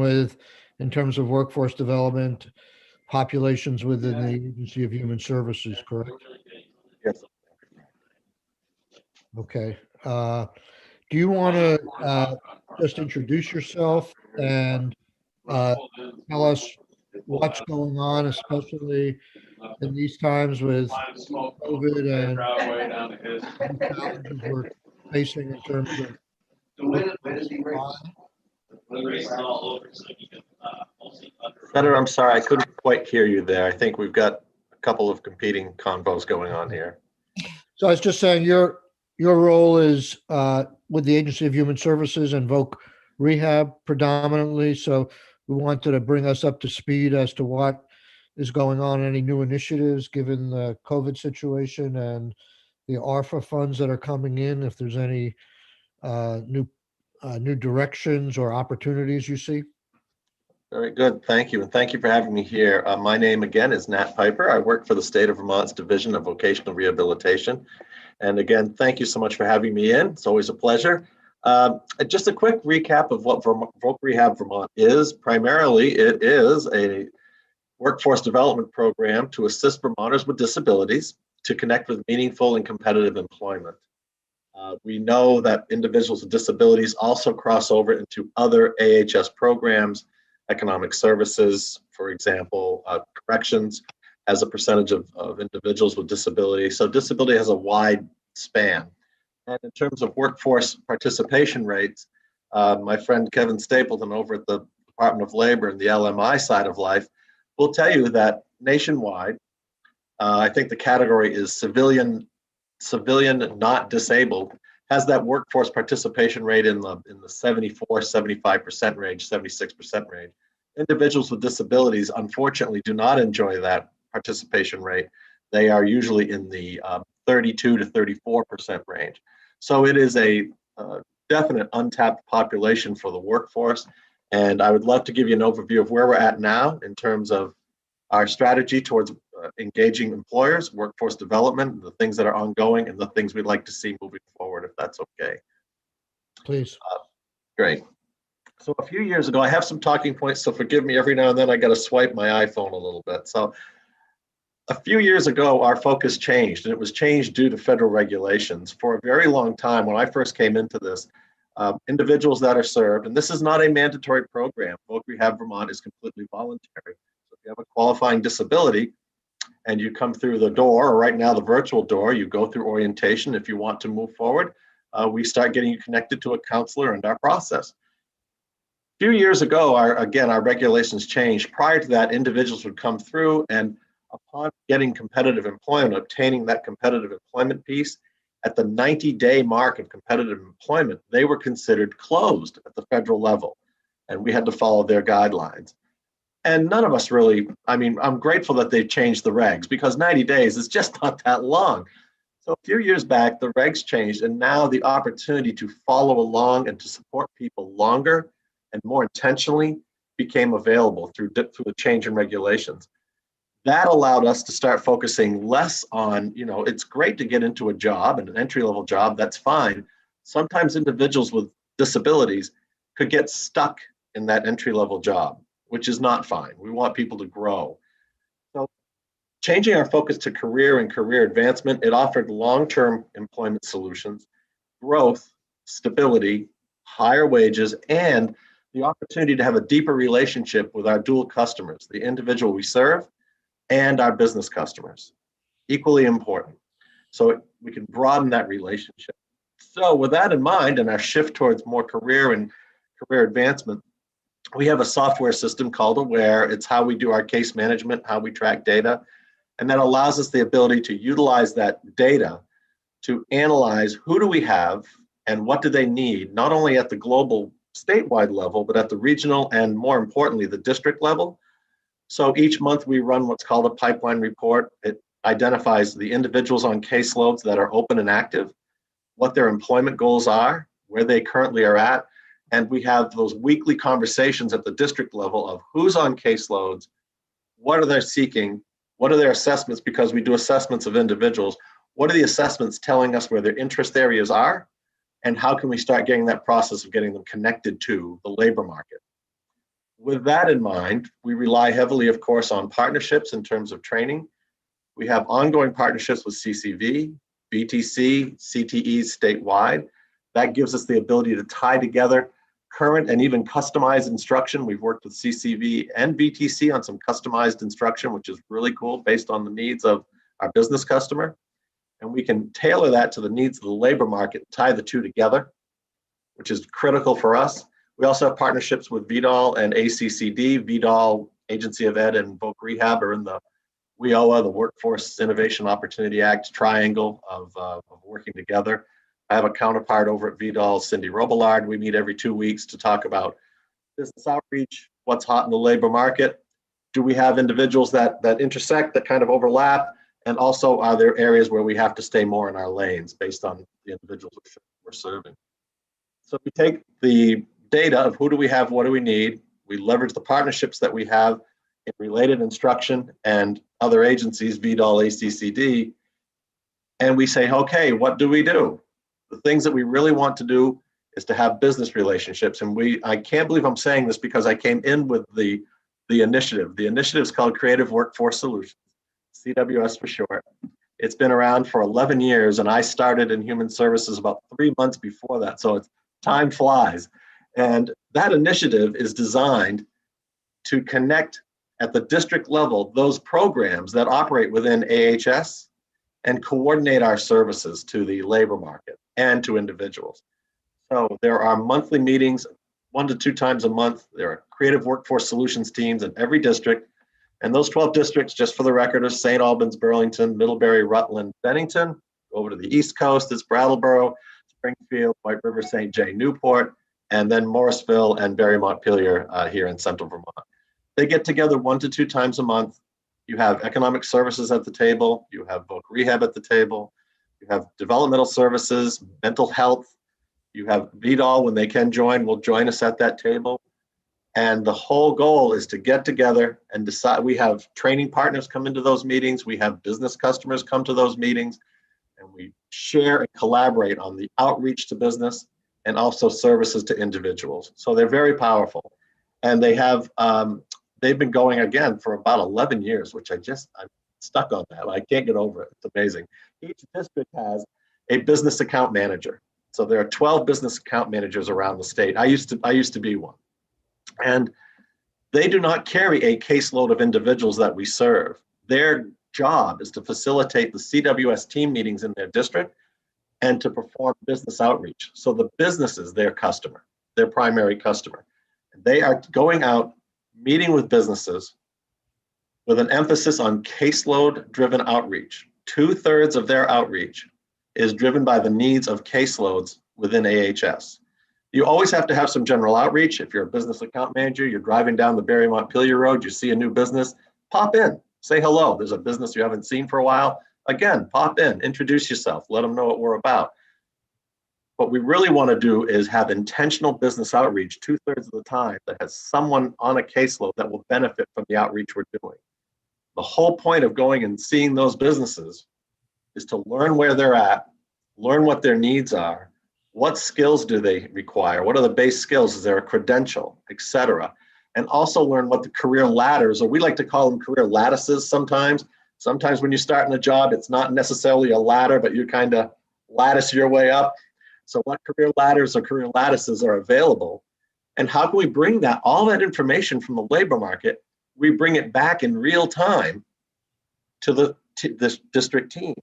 with in terms of workforce development, populations within the Agency of Human Services, correct? Yes. Okay. Do you want to just introduce yourself and tell us what's going on, especially in these times with COVID and the challenges we're facing in terms of Senator, I'm sorry, I couldn't quite hear you there. I think we've got a couple of competing convos going on here. So I was just saying your role is with the Agency of Human Services and Voc Rehab predominantly. So we wanted to bring us up to speed as to what is going on, any new initiatives given the COVID situation and the ARPA funds that are coming in, if there's any new directions or opportunities you see. Very good, thank you. And thank you for having me here. My name again is Nat Piper. I work for the state of Vermont's Division of Vocational Rehabilitation. And again, thank you so much for having me in. It's always a pleasure. Just a quick recap of what Voc Rehab Vermont is. Primarily, it is a workforce development program to assist Vermonters with disabilities to connect with meaningful and competitive employment. We know that individuals with disabilities also cross over into other AHS programs, economic services, for example, corrections, as a percentage of individuals with disability. So disability has a wide span. And in terms of workforce participation rates, my friend Kevin Stapleton over at the Department of Labor and the LMI side of life will tell you that nationwide, I think the category is civilian not disabled, has that workforce participation rate in the 74, 75% range, 76% range. Individuals with disabilities, unfortunately, do not enjoy that participation rate. They are usually in the 32 to 34% range. So it is a definite untapped population for the workforce. And I would love to give you an overview of where we're at now in terms of our strategy towards engaging employers, workforce development, the things that are ongoing, and the things we'd like to see moving forward, if that's okay. Please. Great. So a few years ago, I have some talking points, so forgive me, every now and then I got to swipe my iPhone a little bit. So a few years ago, our focus changed, and it was changed due to federal regulations. For a very long time, when I first came into this, individuals that are served, and this is not a mandatory program, Voc Rehab Vermont is completely voluntary. So if you have a qualifying disability and you come through the door, or right now the virtual door, you go through orientation. If you want to move forward, we start getting you connected to a counselor and our process. A few years ago, our regulations changed. Prior to that, individuals would come through, and upon getting competitive employment, obtaining that competitive employment piece, at the 90-day mark of competitive employment, they were considered closed at the federal level, and we had to follow their guidelines. And none of us really, I'm grateful that they've changed the regs, because 90 days is just not that long. So a few years back, the regs changed, and now the opportunity to follow along and to support people longer and more intentionally became available through the change in regulations. That allowed us to start focusing less on, it's great to get into a job, and an entry-level job, that's fine. Sometimes individuals with disabilities could get stuck in that entry-level job, which is not fine. We want people to grow. So changing our focus to career and career advancement, it offered long-term employment solutions, growth, stability, higher wages, and the opportunity to have a deeper relationship with our dual customers, the individual we serve and our business customers, equally important. So we can broaden that relationship. So with that in mind, and our shift towards more career and career advancement, we have a software system called Aware. It's how we do our case management, how we track data, and that allows us the ability to utilize that data to analyze who do we have and what do they need, not only at the global statewide level, but at the regional and, more importantly, the district level. So each month we run what's called a pipeline report. It identifies the individuals on caseloads that are open and active, what their employment goals are, where they currently are at, and we have those weekly conversations at the district level of who's on caseloads, what are they seeking, what are their assessments, because we do assessments of individuals, what are the assessments telling us where their interest areas are, and how can we start getting that process of getting them connected to the labor market. With that in mind, we rely heavily, of course, on partnerships in terms of training. We have ongoing partnerships with CCV, BTC, CTEs statewide. That gives us the ability to tie together current and even customized instruction. We've worked with CCV and BTC on some customized instruction, which is really cool based on the needs of our business customer. And we can tailor that to the needs of the labor market, tie the two together, which is critical for us. We also have partnerships with VDOL and ACCD. VDOL, Agency of Ed, and Voc Rehab are in the WIOA, the Workforce Innovation Opportunity Act triangle of working together. I have a counterpart over at VDOL, Cindy Robillard. We meet every 2 weeks to talk about business outreach, what's hot in the labor market. Do we have individuals that intersect, that kind of overlap? And also, are there areas where we have to stay more in our lanes based on the individuals we're serving? So we take the data of who do we have, what do we need, we leverage the partnerships that we have in related instruction and other agencies, VDOL, ACCD, and we say, okay, what do we do? The things that we really want to do is to have business relationships. And I can't believe I'm saying this because I came in with the initiative. The initiative is called Creative Workforce Solutions, CWS for short. It's been around for 11 years, and I started in human services about 3 months before that. So time flies. And that initiative is designed to connect at the district level those programs that operate within AHS and coordinate our services to the labor market and to individuals. So there are monthly meetings, 1 to 2 times a month. There are creative workforce solutions teams in every district. And those 12 districts, just for the record, are St. Albans, Burlington, Middlebury, Rutland, Bennington. Over to the East Coast, it's Brattleboro, Springfield, White River, St. J, Newport, and then Morrisville and Barry Montpelier here in central Vermont. They get together 1 to 2 times a month. You have economic services at the table. You have Voc Rehab at the table. You have developmental services, mental health. You have VDOL, when they can join, will join us at that table. And the whole goal is to get together and decide. We have training partners come into those meetings. We have business customers come to those meetings. And we share and collaborate on the outreach to business and also services to individuals. So they're very powerful. And they have, they've been going again for about 11 years, which I'm stuck on that. I can't get over it. It's amazing. Each district has a business account manager. So there are 12 business account managers around the state. I used to be one. And they do not carry a caseload of individuals that we serve. Their job is to facilitate the CWS team meetings in their district and to perform business outreach. So the business is their customer, their primary customer. They are going out, meeting with businesses with an emphasis on caseload-driven outreach. 2/3 of their outreach is driven by the needs of caseloads within AHS. You always have to have some general outreach. If you're a business account manager, you're driving down the Barry Montpelier Road, you see a new business, pop in, say hello. There's a business you haven't seen for a while. Again, pop in, introduce yourself, let them know what we're about. What we really want to do is have intentional business outreach 2/3 of the time that has someone on a caseload that will benefit from the outreach we're doing. The whole point of going and seeing those businesses is to learn where they're at, learn what their needs are, what skills do they require, what are the base skills, is there a credential, etc. And also learn what the career ladders, or we like to call them career lattices sometimes. Sometimes when you start in a job, it's not necessarily a ladder, but you kind of lattice your way up. So what career ladders or career lattices are available? And how can we bring that, all that information from the labor market, we bring it back in real time to this district team.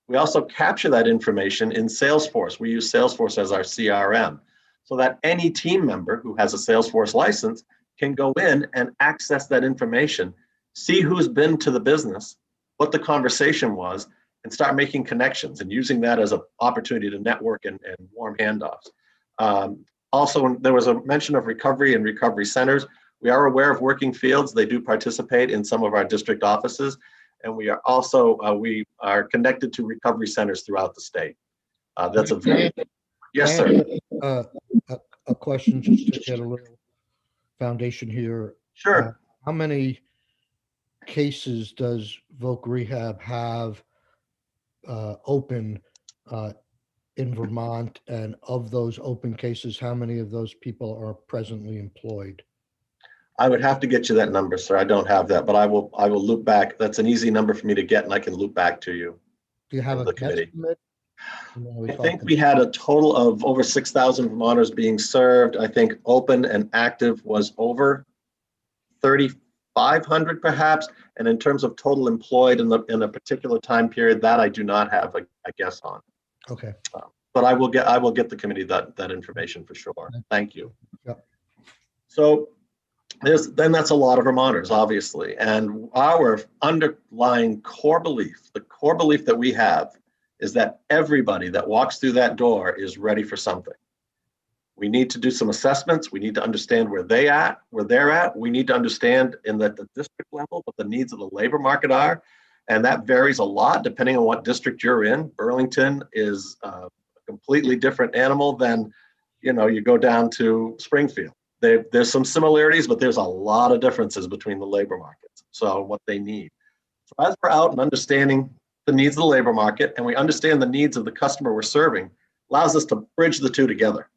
We also capture that information in Salesforce. We use Salesforce as our CRM so that any team member who has a Salesforce license can go in and access that information, see who's been to the business, what the conversation was, and start making connections and using that as an opportunity to network and warm handoffs. Also, there was a mention of recovery and recovery centers. We are aware of working fields. They do participate in some of our district offices. And we are also, we are connected to recovery centers throughout the state. That's a very, yes, sir. A question just to get a little foundation here. Sure. How many cases does Voc Rehab have open in Vermont? And of those open cases, how many of those people are presently employed? I would have to get you that number, sir. I don't have that, but I will loop back. That's an easy number for me to get, and I can loop back to you. Do you have Of a the committee. guesstimate? You know, we I think talking- we had a total of over 6,000 Vermonters being served. I think open and active was over 3,500 perhaps. And in terms of total employed in a particular time period, that I do not have a guess on. Okay. But I will get the committee that information for sure. Thank you. Yep. So that's a lot of Vermonters, obviously. And our underlying core belief, the core belief that we have, is that everybody that walks through that door is ready for something. We need to do some assessments. We need to understand where they're at. We need to understand in the district level what the needs of the labor market are. And that varies a lot depending on what district you're in. Burlington is a completely different animal than, you go down to Springfield. There's some similarities, but there's a lot of differences between the labor markets. So what they need. So as we're out and understanding the needs of the labor market, and we understand the needs of the customer we're serving, allows us to bridge the two together.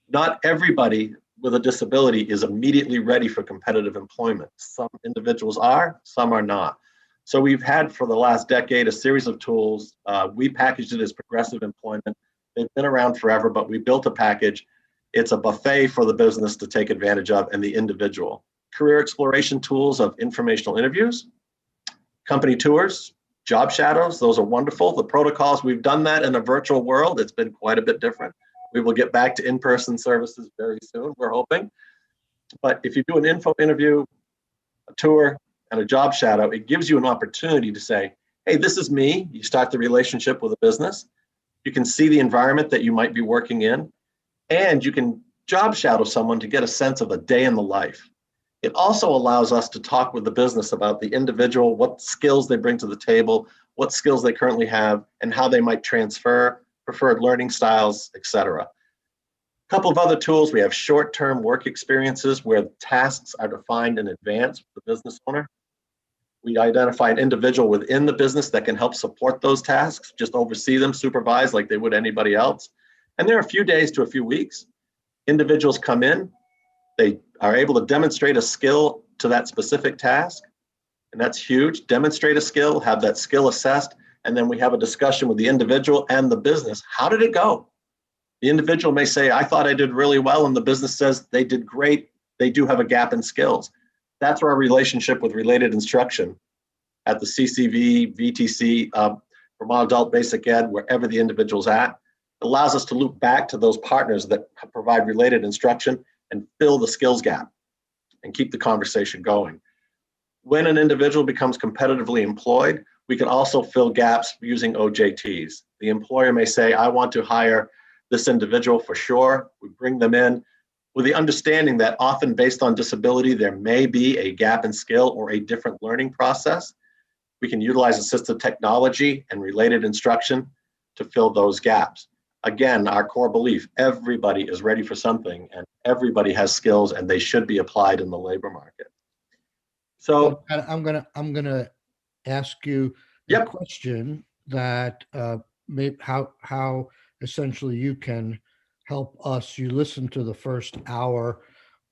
Not everybody with a disability is immediately ready for competitive employment. Some individuals are, some are not. So we've had for the last decade a series of tools. We packaged it as progressive employment. They've been around forever, but we built a package. It's a buffet for the business to take advantage of and the individual. Career exploration tools of informational interviews, company tours, job shadows, those are wonderful. The protocols, we've done that in a virtual world. It's been quite a bit different. We will get back to in-person services very soon, we're hoping. But if you do an info interview, a tour, and a job shadow, it gives you an opportunity to say, hey, this is me. You start the relationship with a business. You can see the environment that you might be working in, and you can job shadow someone to get a sense of a day in the life. It also allows us to talk with the business about the individual, what skills they bring to the table, what skills they currently have, and how they might transfer, preferred learning styles, etc. A couple of other tools. We have short-term work experiences where tasks are defined in advance with the business owner. We identify an individual within the business that can help support those tasks, just oversee them, supervise like they would anybody else. And there are a few days to a few weeks. Individuals come in, they are able to demonstrate a skill to that specific task, and that's huge. Demonstrate a skill, have that skill assessed, and then we have a discussion with the individual and the business. How did it go? The individual may say, I thought I did really well, and the business says they did great. They do have a gap in skills. That's where our relationship with related instruction at the CCV, VTC, Vermont Adult Basic Ed, wherever the individual's at, allows us to loop back to those partners that provide related instruction and fill the skills gap and keep the conversation going. When an individual becomes competitively employed, we can also fill gaps using OJTs. The employer may say, I want to hire this individual for sure. We bring them in with the understanding that often based on disability, there may be a gap in skill or a different learning process. We can utilize assistive technology and related instruction to fill those gaps. Again, our core belief, everybody is ready for something and everybody has skills and they should be applied in the labor market. So I'm gonna ask you a question that how essentially you can help us. You listen to the first hour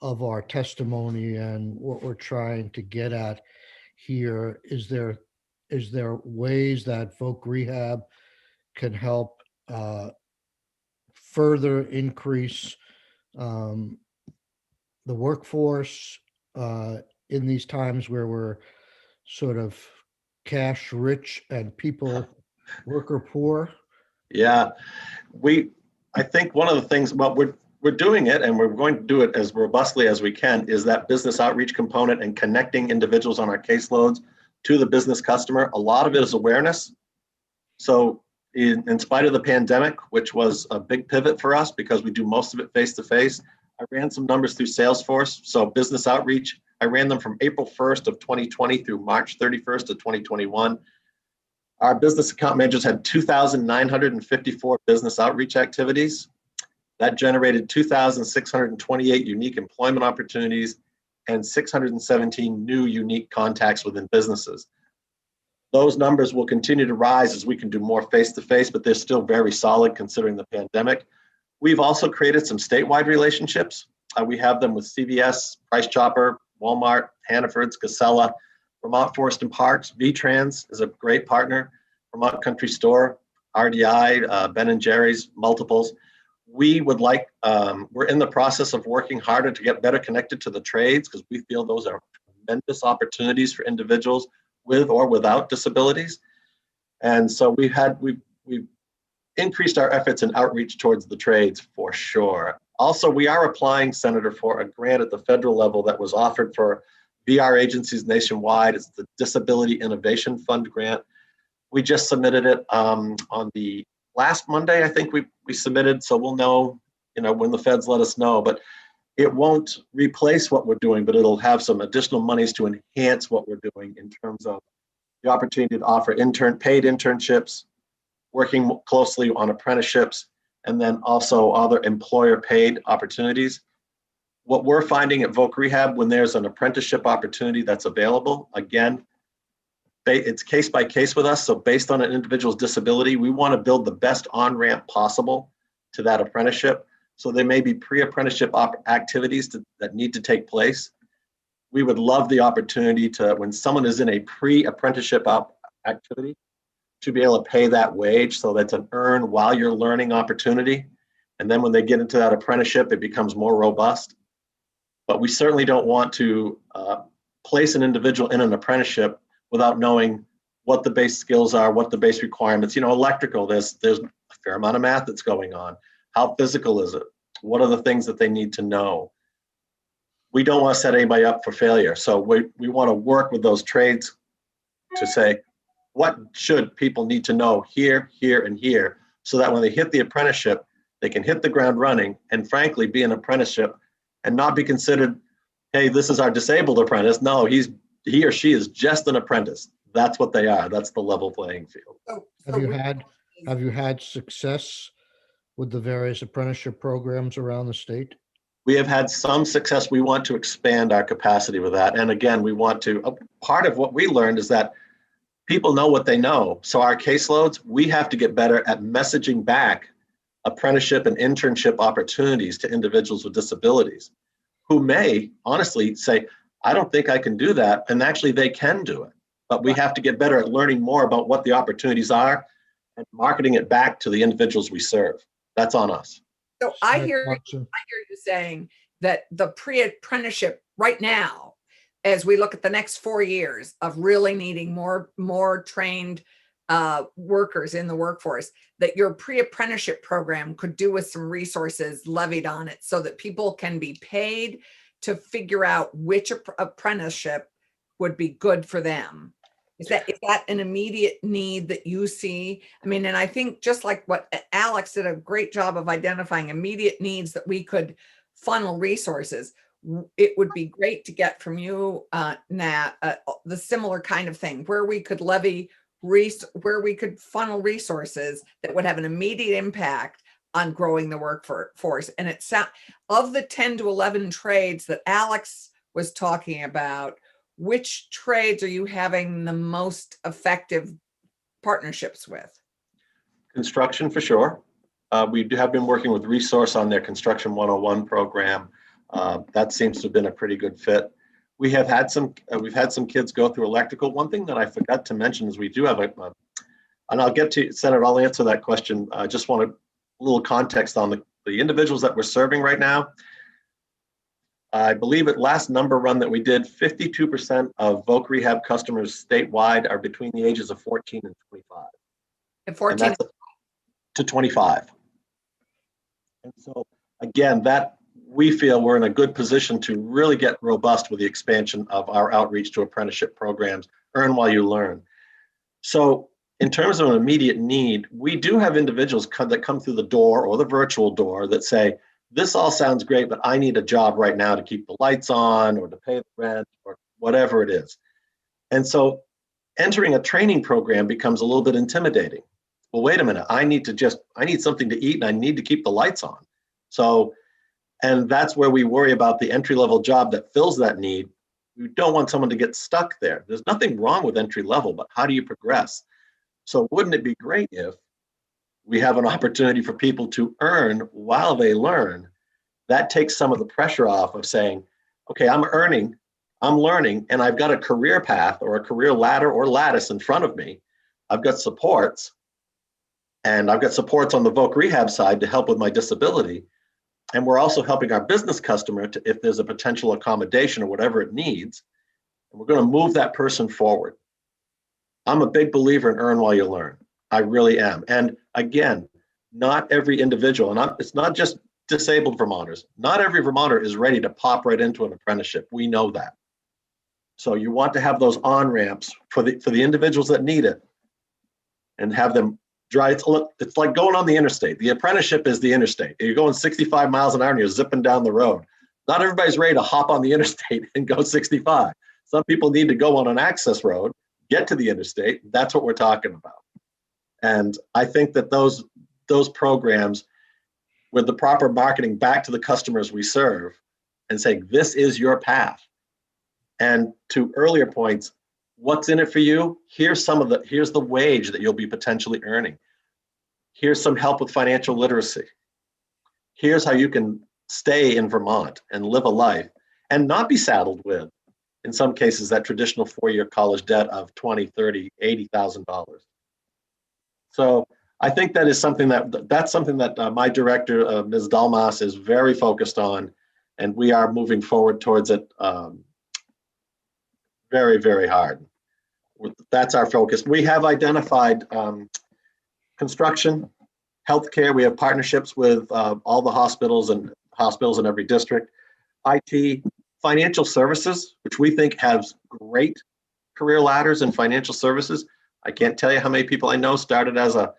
of our testimony and what we're trying to get at here. Is there ways that Voc Rehab can help further increase the workforce in these times where we're sort of cash rich and people worker poor? Yeah, I think one of the things, well, we're doing it and we're going to do it as robustly as we can, is that business outreach component and connecting individuals on our caseloads to the business customer. A lot of it is awareness. So in spite of the pandemic, which was a big pivot for us because we do most of it face-to-face, I ran some numbers through Salesforce. So business outreach, I ran them from April 1st of 2020 through March 31st of 2021. Our business account managers had 2,954 business outreach activities. That generated 2,628 unique employment opportunities and 617 new unique contacts within businesses. Those numbers will continue to rise as we can do more face-to-face, but they're still very solid considering the pandemic. We've also created some statewide relationships. We have them with CVS, Price Chopper, Walmart, Hannaford's, Casella, Vermont Forest and Parks. V-Trans is a great partner. Vermont Country Store, RDI, Ben and Jerry's, multiples. We would like, we're in the process of working harder to get better connected to the trades because we feel those are tremendous opportunities for individuals with or without disabilities. And so we've increased our efforts in outreach towards the trades for sure. Also, we are applying, Senator, for a grant at the federal level that was offered for VR agencies nationwide. It's the Disability Innovation Fund grant. We just submitted it on the last Monday, I think we submitted, so we'll know, when the feds let us know. But it won't replace what we're doing, but it'll have some additional monies to enhance what we're doing in terms of the opportunity to offer paid internships, working closely on apprenticeships, and then also other employer-paid opportunities. What we're finding at Voc Rehab, when there's an apprenticeship opportunity that's available, again, it's case by case with us. So based on an individual's disability, we want to build the best on-ramp possible to that apprenticeship. So there may be pre-apprenticeship activities that need to take place. We would love the opportunity to, when someone is in a pre-apprenticeship activity, to be able to pay that wage so that's an earn while you're learning opportunity. And then when they get into that apprenticeship, it becomes more robust. But we certainly don't want to place an individual in an apprenticeship without knowing what the base skills are, what the base requirements. Electrical, there's a fair amount of math that's going on. How physical is it? What are the things that they need to know? We don't want to set anybody up for failure. So we want to work with those trades to say, what should people need to know here, here, and here, so that when they hit the apprenticeship, they can hit the ground running and frankly be an apprenticeship and not be considered, hey, this is our disabled apprentice. No, he or she is just an apprentice. That's what they are. That's the level playing field. Have you had success with the various apprenticeship programs around the state? We have had some success. We want to expand our capacity with that. And again, part of what we learned is that people know what they know. So our caseloads, we have to get better at messaging back apprenticeship and internship opportunities to individuals with disabilities who may honestly say, I don't think I can do that. And actually they can do it. But we have to get better at learning more about what the opportunities are and marketing it back to the individuals we serve. That's on us. So I hear you saying that the pre-apprenticeship right now, as we look at the next 4 years of really needing more trained workers in the workforce, that your pre-apprenticeship program could do with some resources levied on it so that people can be paid to figure out which apprenticeship would be good for them. Is that an immediate need that you see? I mean, and I think just like what Alex did a great job of identifying immediate needs that we could funnel resources, it would be great to get from you, Nat, the similar kind of thing where we could where we could funnel resources that would have an immediate impact on growing the workforce. And it's of the 10 to 11 trades that Alex was talking about, which trades are you having the most effective partnerships with? Construction, for sure. We have been working with Resource on their Construction 101 program. That seems to have been a pretty good fit. We've had some kids go through electrical. One thing that I forgot to mention is we do have and I'll get to, Senator, I'll answer that question. I just want a little context on the individuals that we're serving right now. I believe at last number run that we did, 52% of Voc Rehab customers statewide are between the ages of 14 and 25. And 14 to 25. And so again, that we feel we're in a good position to really get robust with the expansion of our outreach to apprenticeship programs, earn while you learn. So in terms of an immediate need, we do have individuals that come through the door or the virtual door that say, this all sounds great, but I need a job right now to keep the lights on or to pay the rent or whatever it is. And so entering a training program becomes a little bit intimidating. Well, wait a minute, I need something to eat and I need to keep the lights on. So, and that's where we worry about the entry-level job that fills that need. We don't want someone to get stuck there. There's nothing wrong with entry level, but how do you progress? So wouldn't it be great if we have an opportunity for people to earn while they learn, that takes some of the pressure off of saying, okay, I'm learning, and I've got a career path or a career ladder or lattice in front of me. I've got supports, and I've got supports on the voc rehab side to help with my disability. And we're also helping our business customer to, if there's a potential accommodation or whatever it needs, and we're going to move that person forward. I'm a big believer in earn while you learn. I really am. And again, not every individual, and it's not just disabled Vermonters, not every Vermonter is ready to pop right into an apprenticeship. We know that. So you want to have those on-ramps for the individuals that need it and have them drive. It's like going on the interstate. The apprenticeship is the interstate. You're going 65 miles an hour and you're zipping down the road. Not everybody's ready to hop on the interstate and go 65. Some people need to go on an access road, get to the interstate. That's what we're talking about. And I think that those programs with the proper marketing back to the customers we serve and saying, this is your path. And to earlier points, what's in it for you? Here's the wage that you'll be potentially earning. Here's some help with financial literacy. Here's how you can stay in Vermont and live a life and not be saddled with, in some cases, that traditional 4-year college debt of $20,000, $30,000, $80,000. So I think that is something that my director, Ms. Dalmas, is very focused on, and we are moving forward towards it very, very hard. That's our focus. We have identified construction, healthcare. We have partnerships with all the hospitals in every district, IT, financial services, which we think has great career ladders in financial services. I can't tell you how many people I know started as a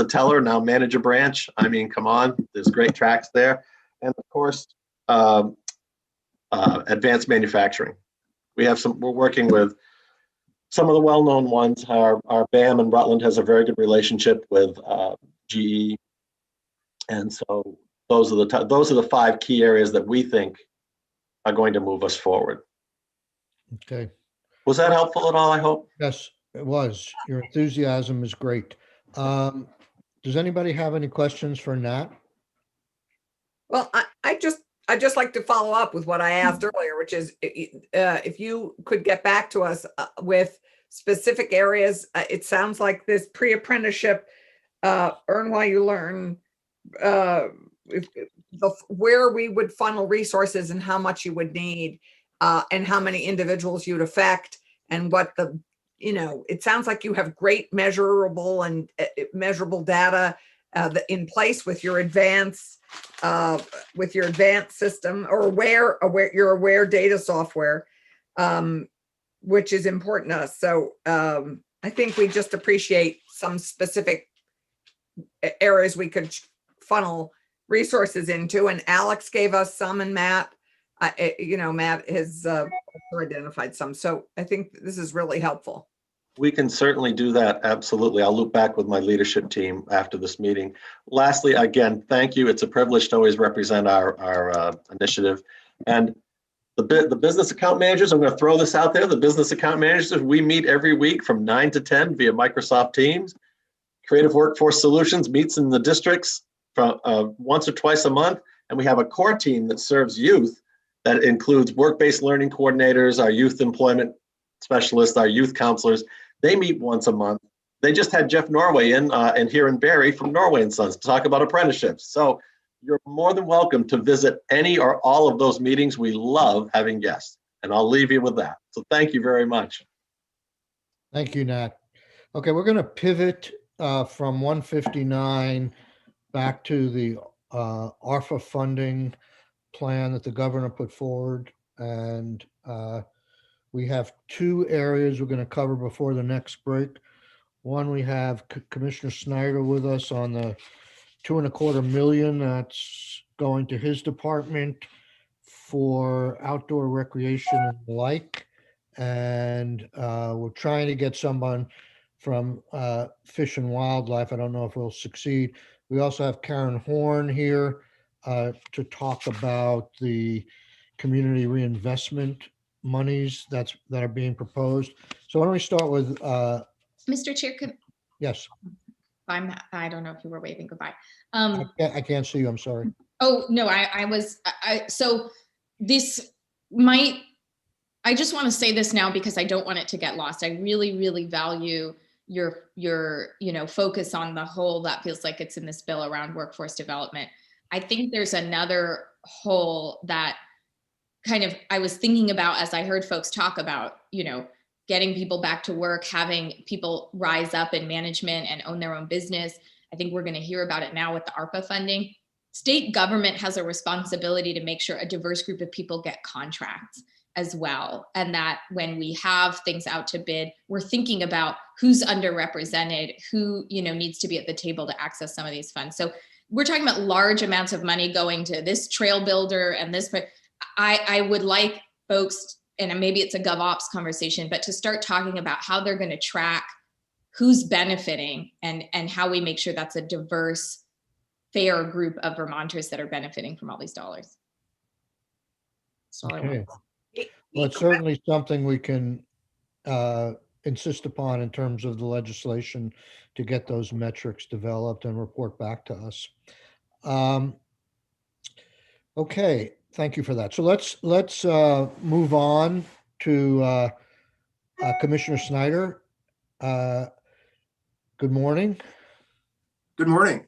teller, now manage a branch. I mean, come on, there's great tracks there. And of course, advanced manufacturing. We're working with some of the well-known ones. Our BAM in Rutland has a very good relationship with GE. And so those are the 5 key areas that we think are going to move us forward. Okay. Was that helpful at all, I hope? Yes, it was. Your enthusiasm is great. Does anybody have any questions for Nat? Well, I just like to follow up with what I asked earlier, which is if you could get back to us with specific areas. It sounds like this pre-apprenticeship, earn while you learn, where we would funnel resources and how much you would need, and how many individuals you'd affect, and what it sounds like you have great measurable data in place with your advanced system or your aware data software, which is important to us. So I think we just appreciate some specific areas we could funnel resources into. And Alex gave us some, and Matt, Matt has identified some. So I think this is really helpful. We can certainly do that. Absolutely. I'll loop back with my leadership team after this meeting. Lastly, again, thank you. It's a privilege to always represent our initiative. And the business account managers, I'm going to throw this out there. The business account managers, we meet every week from 9 to 10 via Microsoft Teams. Creative Workforce Solutions meets in the districts from once or twice a month. And we have a core team that serves youth that includes work-based learning coordinators, our youth employment specialists, our youth counselors. They meet once a month. They just had Jeff Norway in and here in Barrie from Norway and Sons to talk about apprenticeships. So you're more than welcome to visit any or all of those meetings. We love having guests, and I'll leave you with that. So thank you very much. Thank you, Nat. Okay, we're going to pivot from 159 back to the Arpa funding plan that the governor put forward. And we have 2 areas we're going to cover before the next break. One, we have Commissioner Snyder with us on the $2.25 million that's going to his department for outdoor recreation and the like. And we're trying to get someone from Fish and Wildlife. I don't know if we'll succeed. We also have Karen Horn here to talk about the community reinvestment monies that are being proposed. So why don't we start with Mr. Chair, yes. I don't know if you were waving goodbye. I can't see you. I'm sorry. Oh, no, so this might, I just want to say this now because I don't want it to get lost. I really, really value your focus on the whole that feels like it's in this bill around workforce development. I think there's another whole that kind of I was thinking about as I heard folks talk about, getting people back to work, having people rise up in management and own their own business. I think we're going to hear about it now with the ARPA funding. State government has a responsibility to make sure a diverse group of people get contracts as well. And that when we have things out to bid, we're thinking about who's underrepresented, who, needs to be at the table to access some of these funds. So we're talking about large amounts of money going to this trail builder and this, but I would like folks, and maybe it's a GovOps conversation, but to start talking about how they're going to track who's benefiting and how we make sure that's a diverse, fair group of Vermonters that are benefiting from all these dollars. That's all I want. Okay. Well, it's certainly something we can insist upon in terms of the legislation to get those metrics developed and report back to us. Okay, thank you for that. So let's move on to Commissioner Snyder. Good morning. Good morning.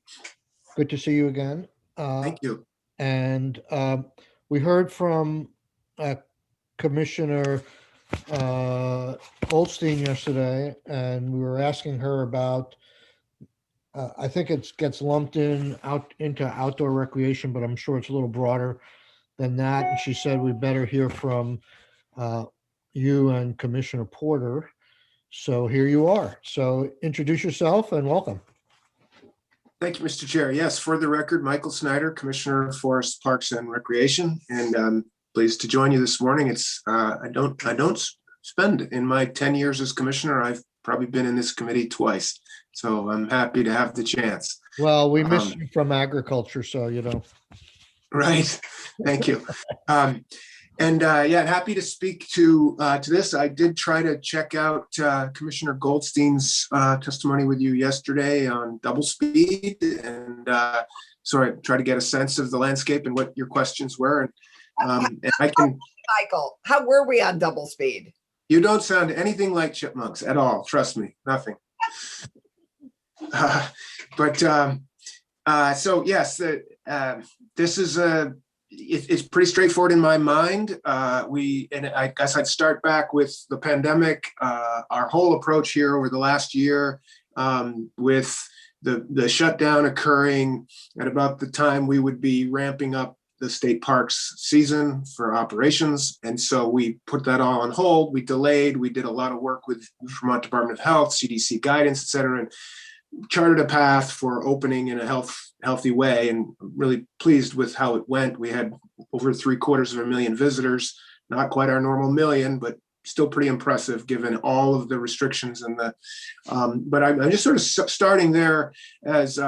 Good to see you again. Thank you. And we heard from Commissioner Goldstein yesterday, and we were asking her about, I think it gets lumped into outdoor recreation, but I'm sure it's a little broader than that. And she said we better hear from you and Commissioner Porter. So here you are. So introduce yourself and welcome. Thank you, Mr. Chair. Yes, for the record, Michael Snyder, Commissioner of Forests, Parks, and Recreation, and I'm pleased to join you this morning. It's I don't spend in my 10 years as commissioner. I've probably been in this committee twice, so I'm happy to have the chance. Well, we miss you from agriculture, so Right. Thank you. Happy to speak to this. I did try to check out Commissioner Goldstein's testimony with you yesterday on double speed, and so I try to get a sense of the landscape and what your questions were. And I can. Michael, how were we on double speed? You don't sound anything like chipmunks at all. Trust me, nothing. So yes, this is it's pretty straightforward in my mind. And I guess I'd start back with the pandemic. Our whole approach here over the last year, with the shutdown occurring at about the time we would be ramping up the state parks season for operations. And so we put that all on hold. We delayed. We did a lot of work with Vermont Department of Health, CDC guidance, et cetera, and charted a path for opening in a healthy way, and really pleased with how it went. We had over 750,000 visitors, not quite our normal million, but still pretty impressive given all of the restrictions and but I'm just sort of starting there as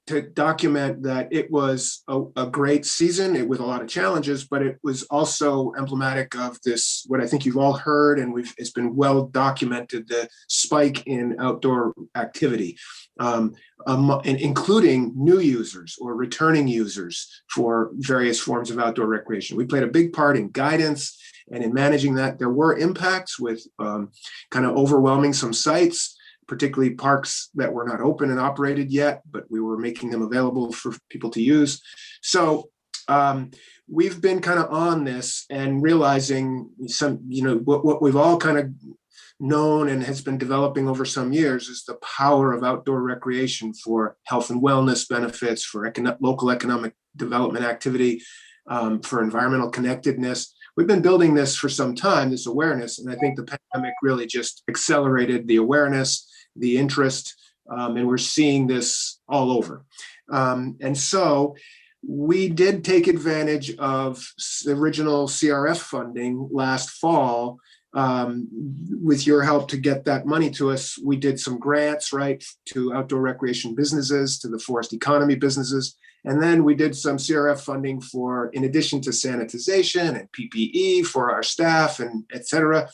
to document that it was a great season with a lot of challenges, but it was also emblematic of this, what I think you've all heard, and it's been well documented, the spike in outdoor activity, and including new users or returning users for various forms of outdoor recreation. We played a big part in guidance and in managing that. There were impacts with kind of overwhelming some sites, particularly parks that were not open and operated yet, but we were making them available for people to use. So we've been kind of on this and realizing what we've all kind of known and has been developing over some years is the power of outdoor recreation for health and wellness benefits, for local economic development activity, for environmental connectedness. We've been building this for some time, this awareness, and I think the pandemic really just accelerated the awareness, the interest, and we're seeing this all over. And so we did take advantage of the original CRF funding last fall. With your help to get that money to us, we did some grants, right, to outdoor recreation businesses, to the forest economy businesses. And then we did some CRF funding for, in addition to sanitization and PPE for our staff and et cetera.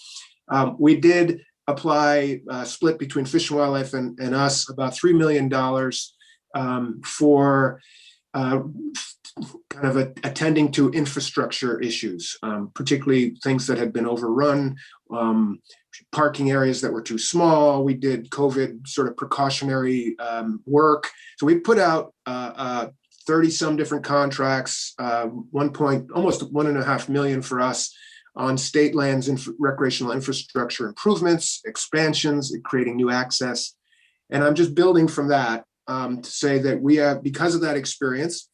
We did apply, split between Fish and Wildlife and us, about $3 million for kind of attending to infrastructure issues, particularly things that had been overrun, parking areas that were too small. We did COVID sort of precautionary work. So we put out 30 some different contracts, almost 1.5 million for us on state lands and recreational infrastructure improvements, expansions, and creating new access. And I'm just building from that to say that we have, because of that experience,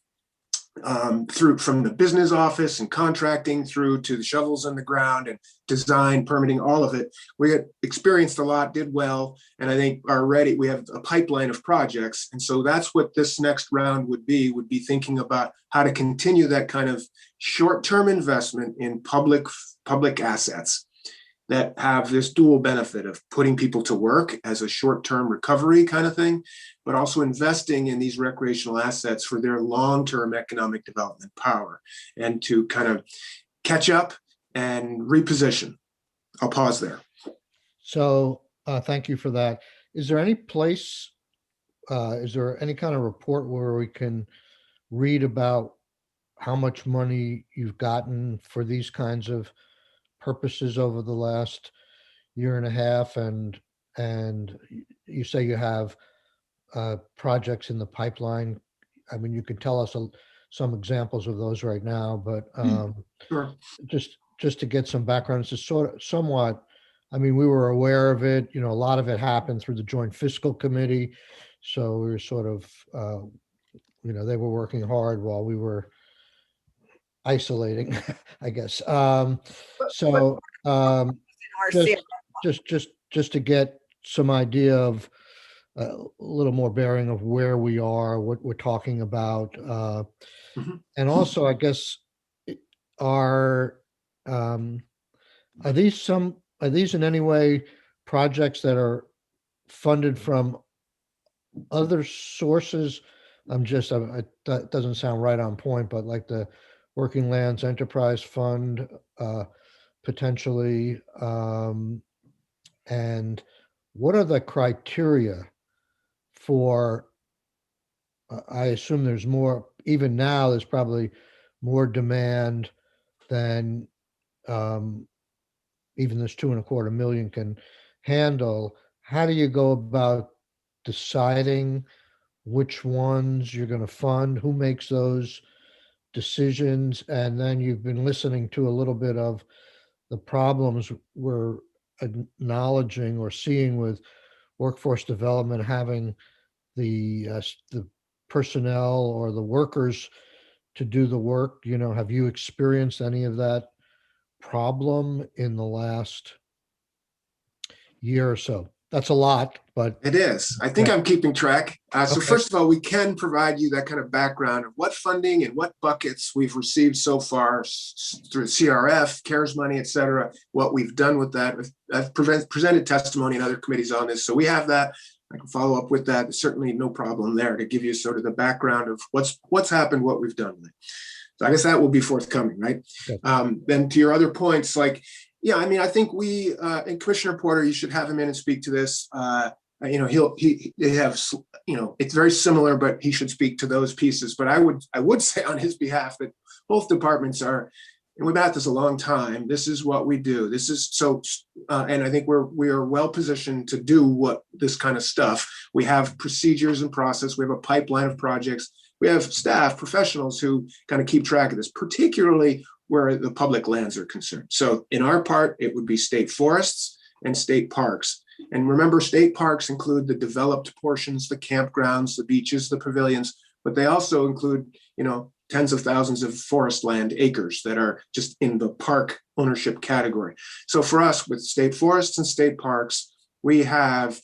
from the business office and contracting through to the shovels in the ground and design, permitting, all of it, we had experienced a lot, did well, and I think are ready. We have a pipeline of projects. And so that's what this next round would be thinking about how to continue that kind of short-term investment in public assets that have this dual benefit of putting people to work as a short-term recovery kind of thing, but also investing in these recreational assets for their long-term economic development power and to kind of catch up and reposition. I'll pause there. So thank you for that. Is there any place, is there any kind of report where we can read about how much money you've gotten for these kinds of purposes over the last year and a half? And you say you have projects in the pipeline. I mean, you can tell us some examples of those right now, but Sure. just to get some background, it's somewhat, I mean, we were aware of it, a lot of it happened through the Joint Fiscal Committee. So we were sort of, they were working hard while we were isolating, I guess. Just to get some idea of a little more bearing of where we are, what we're talking about, and also, I guess, are these in any way projects that are funded from other sources? That doesn't sound right on point, but like the Working Lands Enterprise Fund, potentially, and what are the criteria for, I assume there's more, even now, there's probably more demand than even this 2.25 million can handle. How do you go about deciding which ones you're going to fund? Who makes those decisions? And then you've been listening to a little bit of the problems we're acknowledging or seeing with workforce development, having the personnel or the workers to do the work. Have you experienced any of that problem in the last year or so? That's a lot, but it is. I think I'm keeping track. So first of all, we can provide you that kind of background of what funding and what buckets we've received so far through CRF, CARES money, et cetera, what we've done with that. I've presented testimony in other committees on this. So we have that. I can follow up with that. Certainly no problem there to give you sort of the background of what's happened, what we've done with it. So I guess that will be forthcoming, right? Okay. Then to your other points, yeah, I mean, I think we, and Commissioner Porter, you should have him in and speak to this. They have, it's very similar, but he should speak to those pieces. But I would say on his behalf that both departments are, and we've had this a long time. This is what we do. This is so, and I think we are well positioned to do this kind of stuff. We have procedures and process. We have a pipeline of projects. We have staff, professionals who kind of keep track of this, particularly where the public lands are concerned. So in our part, it would be state forests and state parks. And remember, state parks include the developed portions, the campgrounds, the beaches, the pavilions, but they also include, tens of thousands of forest land acres that are just in the park ownership category. So for us, with state forests and state parks, we have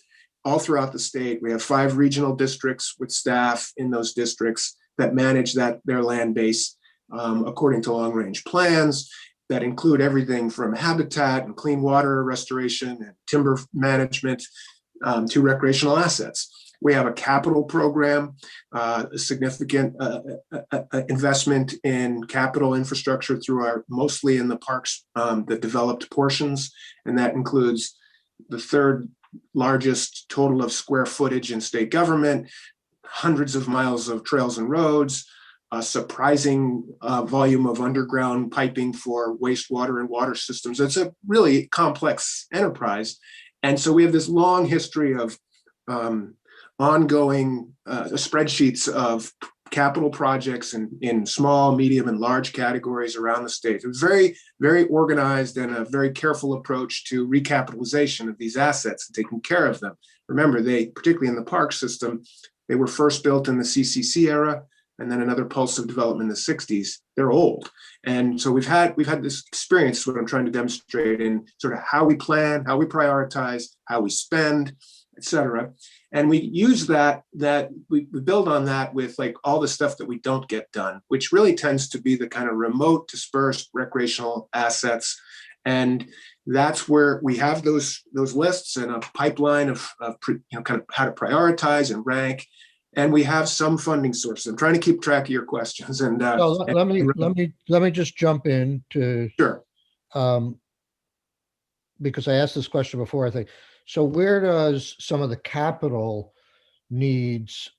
all throughout the state, we have 5 regional districts with staff in those districts that manage their land base according to long-range plans that include everything from habitat and clean water restoration and timber management to recreational assets. We have a capital program, a significant investment in capital infrastructure through mostly in the parks, the developed portions, and that includes the 3rd largest total of square footage in state government, hundreds of miles of trails and roads, a surprising volume of underground piping for wastewater and water systems. It's a really complex enterprise. And so we have this long history of ongoing spreadsheets of capital projects in small, medium, and large categories around the state. It was very, very organized and a very careful approach to recapitalization of these assets and taking care of them. Remember, they, particularly in the park system, they were first built in the CCC era, and then another pulse of development in the 60s. They're old. And so we've had this experience, what I'm trying to demonstrate, in sort of how we plan, how we prioritize, how we spend, et cetera. And we use that we build on that with like all the stuff that we don't get done, which really tends to be the kind of remote, dispersed recreational assets. And that's where we have those lists and a pipeline of kind of how to prioritize and rank. And we have some funding sources. I'm trying to keep track of your questions. And let me just jump in to, sure. Because I asked this question before, I think. So where does some of the capital needs,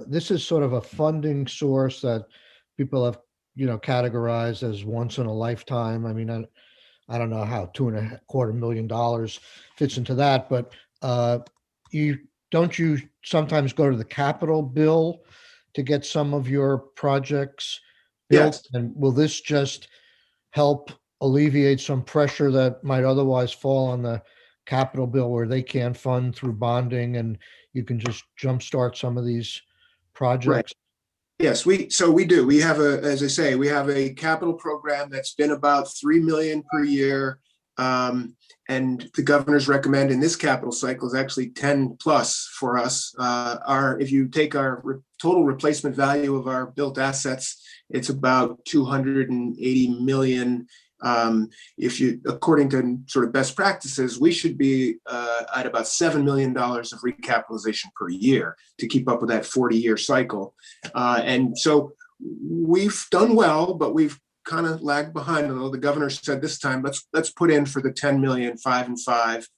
this is sort of a funding source that people have, categorized as once in a lifetime. I mean, I don't know how $2.25 million fits into that, but don't you sometimes go to the capital bill to get some of your projects built? Yes. And will this just help alleviate some pressure that might otherwise fall on the capital bill where they can't fund through bonding, and you can just jumpstart some of these projects? Right. Yes, we do. We have as I say, we have a capital program that's been about $3 million per year. And the governor's recommend in this capital cycle is actually 10 plus for us. If you take our total replacement value of our built assets, it's about 280 million. If you, according to sort of best practices, we should be at about $7 million of recapitalization per year to keep up with that 40-year cycle. And so we've done well, but we've kind of lagged behind. Although the governor said this time, let's put in for the 10 million, 5 and 5.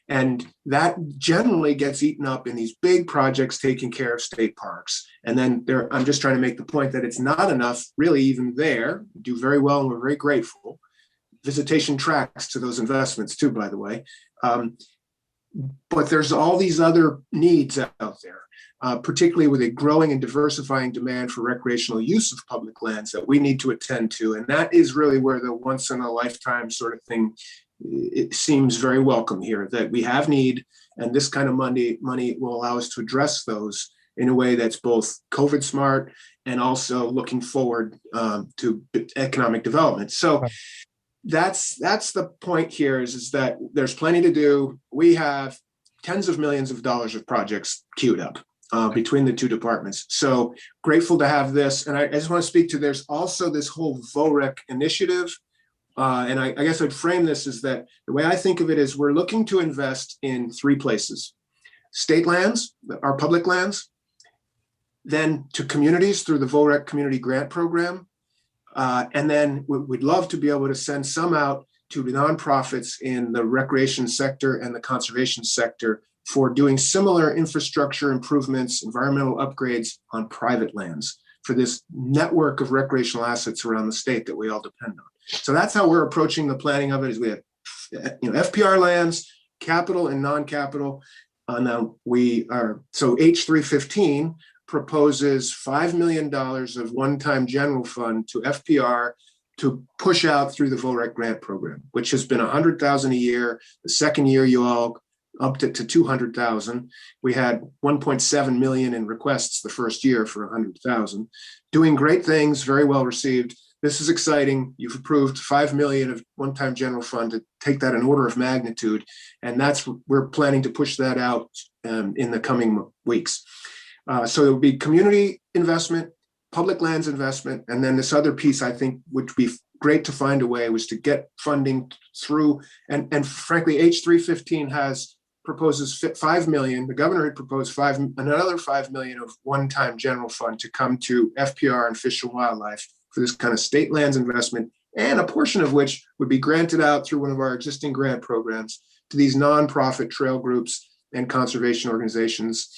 And that generally gets eaten up in these big projects taking care of state parks. And then I'm just trying to make the point that it's not enough really even there. We do very well and we're very grateful. Visitation tracks to those investments too, by the way. But there's all these other needs out there, particularly with a growing and diversifying demand for recreational use of public lands that we need to attend to. And that is really where the once in a lifetime sort of thing, it seems very welcome here, that we have need, and this kind of money will allow us to address those in a way that's both COVID smart and also looking forward to economic development. So that's the point here is that there's plenty to do. We have tens of millions of dollars of projects queued up between the two departments. So grateful to have this. And I just want to speak to, there's also this whole VOREC initiative. And I guess I'd frame this as that the way I think of it is we're looking to invest in 3 places: state lands, our public lands, then to communities through the VOREC Community Grant Program. And then we'd love to be able to send some out to the nonprofits in the recreation sector and the conservation sector for doing similar infrastructure improvements, environmental upgrades on private lands for this network of recreational assets around the state that we all depend on. So that's how we're approaching the planning of it. Is we have FPR lands, capital and non-capital. Now so H315 proposes $5 million of one-time general fund to FPR to push out through the VOREC grant program, which has been $100,000 a year. The second year you all upped it to $200,000. We had 1.7 million in requests the first year for 100,000. Doing great things, very well received. This is exciting. You've approved 5 million of one-time general fund to take that an order of magnitude. And we're planning to push that out in the coming weeks. So it'll be community investment, public lands investment, and then this other piece I think would be great to find a way was to get funding through, and frankly, H315 proposes 5 million. The governor had proposed another 5 million of one-time general fund to come to FPR and Fish and Wildlife for this kind of state lands investment, and a portion of which would be granted out through one of our existing grant programs to these nonprofit trail groups and conservation organizations.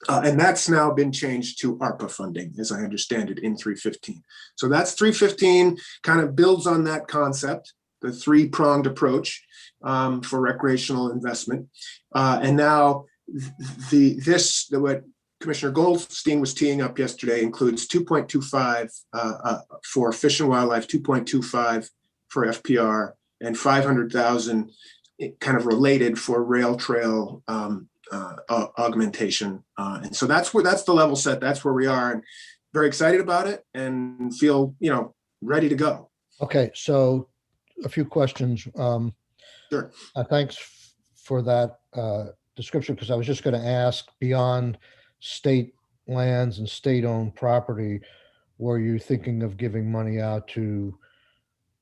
And that's now been changed to ARPA funding, as I understand it, in 315. So that's 315 kind of builds on that concept, the three-pronged approach for recreational investment. And now what Commissioner Goldstein was teeing up yesterday includes 2.25 for Fish and Wildlife, 2.25 for FPR, and 500,000 kind of related for rail trail augmentation. And so that's the level set. That's where we are, and very excited about it and feel, ready to go. Okay, so a few questions. Sure. Thanks for that description, because I was just going to ask, beyond state lands and state-owned property, were you thinking of giving money out to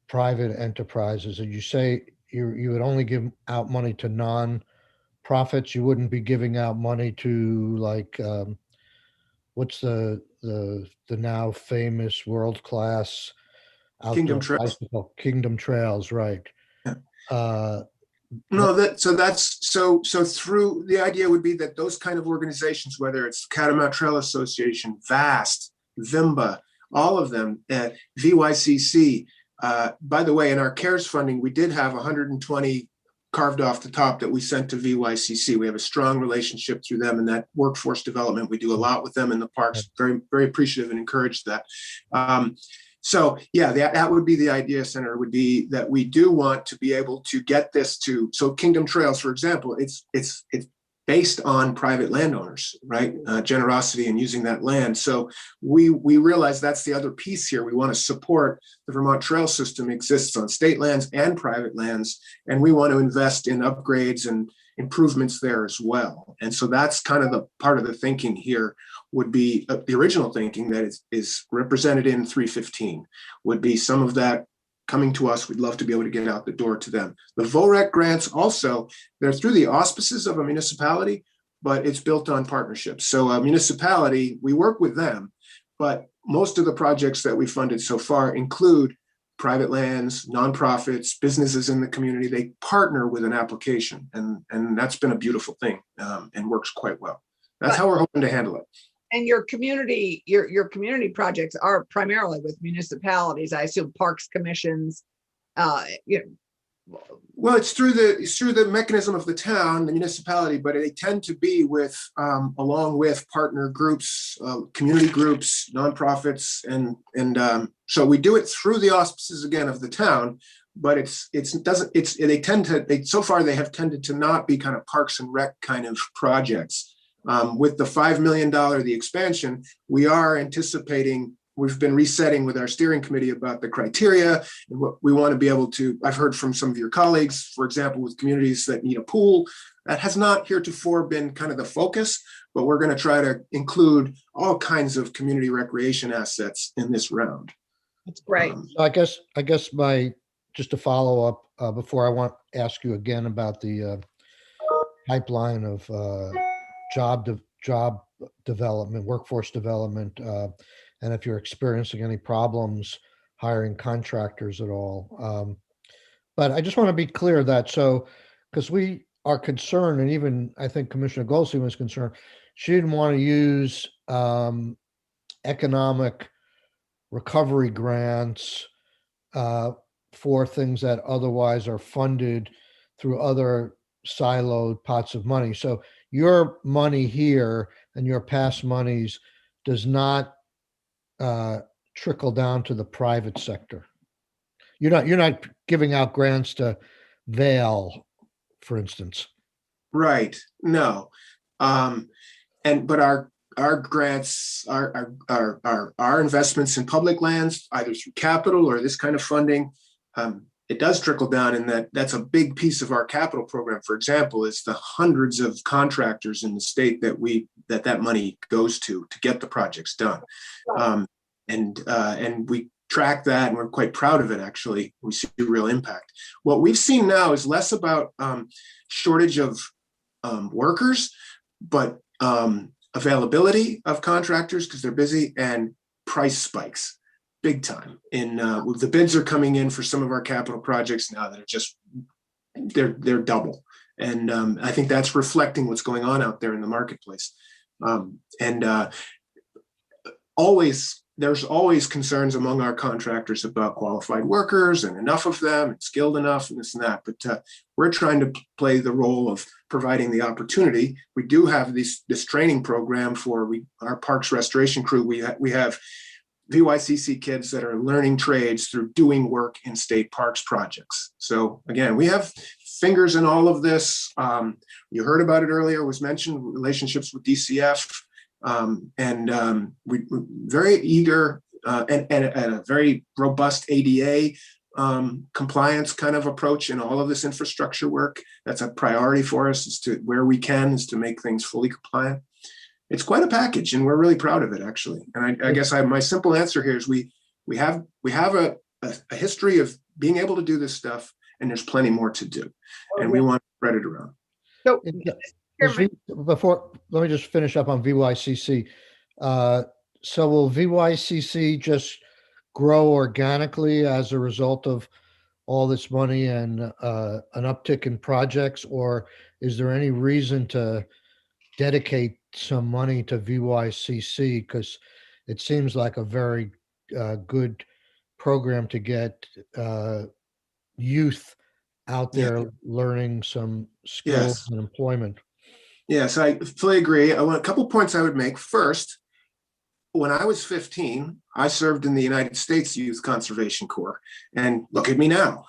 private enterprises? And you say you would only give out money to non-profits. You wouldn't be giving out money to, like, what's the now famous world-class Kingdom outdoor Trails. bicycle? Kingdom Trails, right? Yeah. No, so through the idea would be that those kind of organizations, whether it's Catamount Trail Association, VAST, VIMBA, all of them, VYCC. By the way, in our CARES funding, we did have 120 carved off the top that we sent to VYCC. We have a strong relationship through them in that workforce development. We do a lot with them in the parks. Very, very appreciative and encourage that. So yeah, that would be the idea, Senator, would be that we do want to be able to get this to, so Kingdom Trails, for example, it's based on private landowners, right? Generosity in using that land. So we realize that's the other piece here. We want to support the Vermont Trail System exists on state lands and private lands, and we want to invest in upgrades and improvements there as well. And so that's kind of the part of the thinking here would be the original thinking that is represented in 315 would be some of that coming to us. We'd love to be able to get out the door to them. The VOREC grants also, they're through the auspices of a municipality, but it's built on partnerships. So a municipality, we work with them, but most of the projects that we funded so far include private lands, nonprofits, businesses in the community. They partner with an application, and that's been a beautiful thing and works quite well. That's how we're hoping to handle it. And your community projects are primarily with municipalities, I assume, parks commissions. Well, it's through the mechanism of the town, the municipality, but they tend to be with along with partner groups, community groups, nonprofits, and so we do it through the auspices again of the town. But so far they have tended to not be kind of Parks and Rec kind of projects. With the $5 million, the expansion, we are anticipating, we've been resetting with our steering committee about the criteria and what we want to be able to, I've heard from some of your colleagues, for example, with communities that need a pool, that has not heretofore been kind of the focus, but we're going to try to include all kinds of community recreation assets in this round. That's great. I guess just to follow up before I want to ask you again about the pipeline of job development, workforce development, and if you're experiencing any problems hiring contractors at all. But I just want to be clear that, so, because we are concerned, and even I think Commissioner Goldstein was concerned, she didn't want to use economic recovery grants for things that otherwise are funded through other siloed pots of money. So your money here and your past monies does not trickle down to the private sector. You're not giving out grants to Vail, for instance. Right. No. But our grants, our investments in public lands, either through capital or this kind of funding, it does trickle down in that's a big piece of our capital program. For example, is the hundreds of contractors in the state that money goes to get the projects done. And we track that, and we're quite proud of it, actually. We see real impact. What we've seen now is less about shortage of workers, but availability of contractors because they're busy, and price spikes big time. And the bids are coming in for some of our capital projects now that are just, they're double. And I think that's reflecting what's going on out there in the marketplace. And there's always concerns among our contractors about qualified workers and enough of them and skilled enough and this and that. But we're trying to play the role of providing the opportunity. We do have this training program for our parks restoration crew. We have VYCC kids that are learning trades through doing work in state parks projects. So again, we have fingers in all of this. You heard about it earlier, was mentioned, relationships with DCF. We're very eager and a very robust ADA compliance kind of approach in all of this infrastructure work. That's a priority for us, is to where we can, is to make things fully compliant. It's quite a package, and we're really proud of it, actually. And I guess my simple answer here is we have a history of being able to do this stuff, and there's plenty more to do, and we want to spread it around. So, Let me just finish up on VYCC. So will VYCC just grow organically as a result of all this money and an uptick in projects, or is there any reason to dedicate some money to VYCC? Because it seems like a very good program to get youth out there learning some skills and employment. Yes, I fully agree. A couple points I would make. First, when I was 15, I served in the United States Youth Conservation Corps, and look at me now.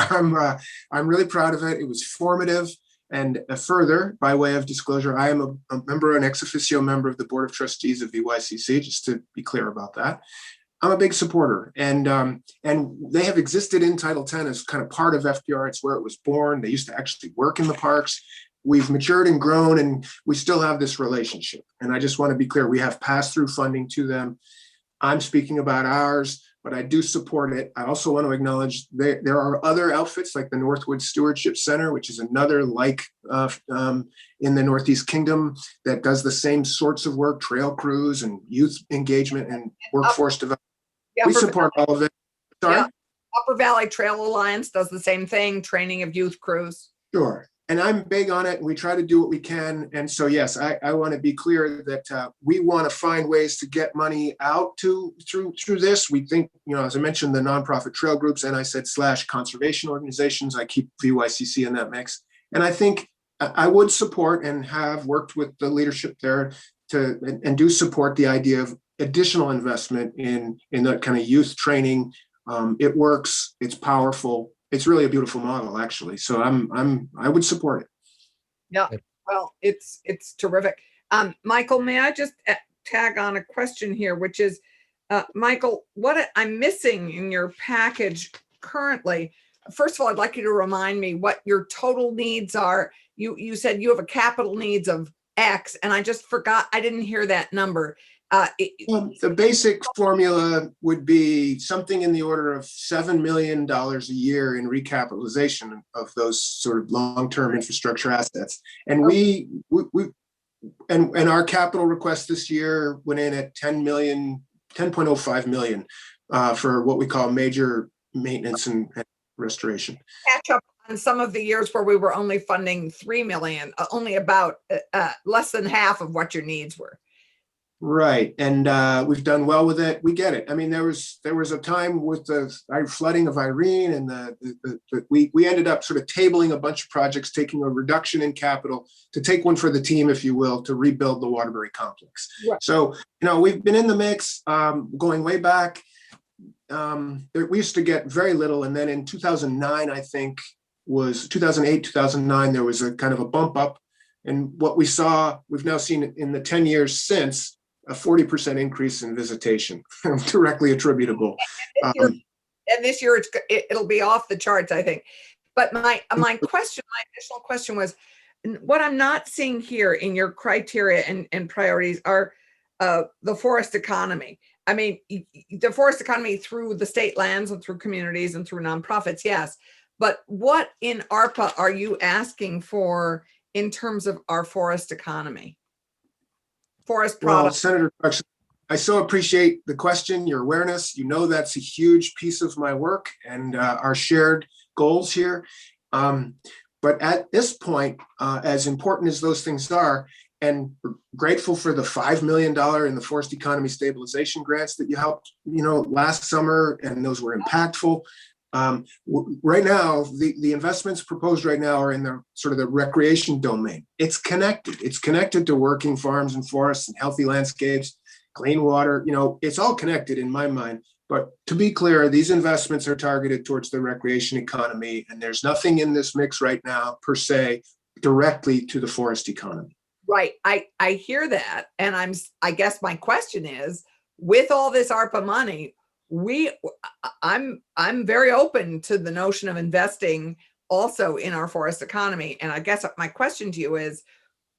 I'm really proud of it. It was formative. And further, by way of disclosure, I am a member, an ex officio member of the Board of Trustees of VYCC, just to be clear about that. I'm a big supporter, and they have existed in Title X as kind of part of FDR. It's where it was born. They used to actually work in the parks. We've matured and grown, and we still have this relationship. And I just want to be clear, we have pass-through funding to them. I'm speaking about ours, but I do support it. I also want to acknowledge there are other outfits like the Northwood Stewardship Center, which is another in the Northeast Kingdom that does the same sorts of work, trail crews and youth engagement and workforce development. We support all of it. Sorry? Yeah. Upper Valley Trail Alliance does the same thing, training of youth crews. Sure. And I'm big on it, and we try to do what we can. And so, yes, I want to be clear that we want to find ways to get money out through this. We think, as I mentioned, the nonprofit trail groups, and I said / conservation organizations. I keep VYCC in that mix. And I think I would support and have worked with the leadership there and do support the idea of additional investment in that kind of youth training. It works. It's powerful. It's really a beautiful model, actually. So I would support it. Yeah, well, it's terrific. Michael, may I just tag on a question here, which is, Michael, what I'm missing in your package currently? First of all, I'd like you to remind me what your total needs are. You said you have a capital needs of X, and I just forgot. I didn't hear that number. The basic formula would be something in the order of $7 million a year in recapitalization of those sort of long-term infrastructure assets. And and our capital request this year went in at 10.05 million for what we call major maintenance and restoration. Catch up on some of the years where we were only funding 3 million, only about less than half of what your needs were. Right, and we've done well with it. We get it. I mean, there was a time with the flooding of Irene, and we ended up sort of tabling a bunch of projects, taking a reduction in capital to take one for the team, if you will, to rebuild the Waterbury complex. Right. So we've been in the mix, going way back. We used to get very little, and then in 2009, I think was 2008, 2009, there was a kind of a bump up, and what we've now seen in the 10 years since, a 40% increase in visitation, directly attributable. And this year it'll be off the charts, I think. But my additional question was, what I'm not seeing here in your criteria and priorities are the forest economy. I mean, the forest economy through the state lands and through communities and through nonprofits, yes. But what in ARPA are you asking for in terms of our forest economy? Forest products. Well, Senator, I so appreciate the question, your awareness. That's a huge piece of my work and our shared goals here. But at this point, as important as those things are, and grateful for the $5 million in the forest economy stabilization grants that you helped, last summer, and those were impactful. Right now, the investments proposed right now are in the sort of the recreation domain. It's connected. It's connected to working farms and forests and healthy landscapes, clean water. It's all connected in my mind. But to be clear, these investments are targeted towards the recreation economy, and there's nothing in this mix right now per se directly to the forest economy. Right. I hear that. And I guess my question is, with all this ARPA money, I'm very open to the notion of investing also in our forest economy. And I guess my question to you is,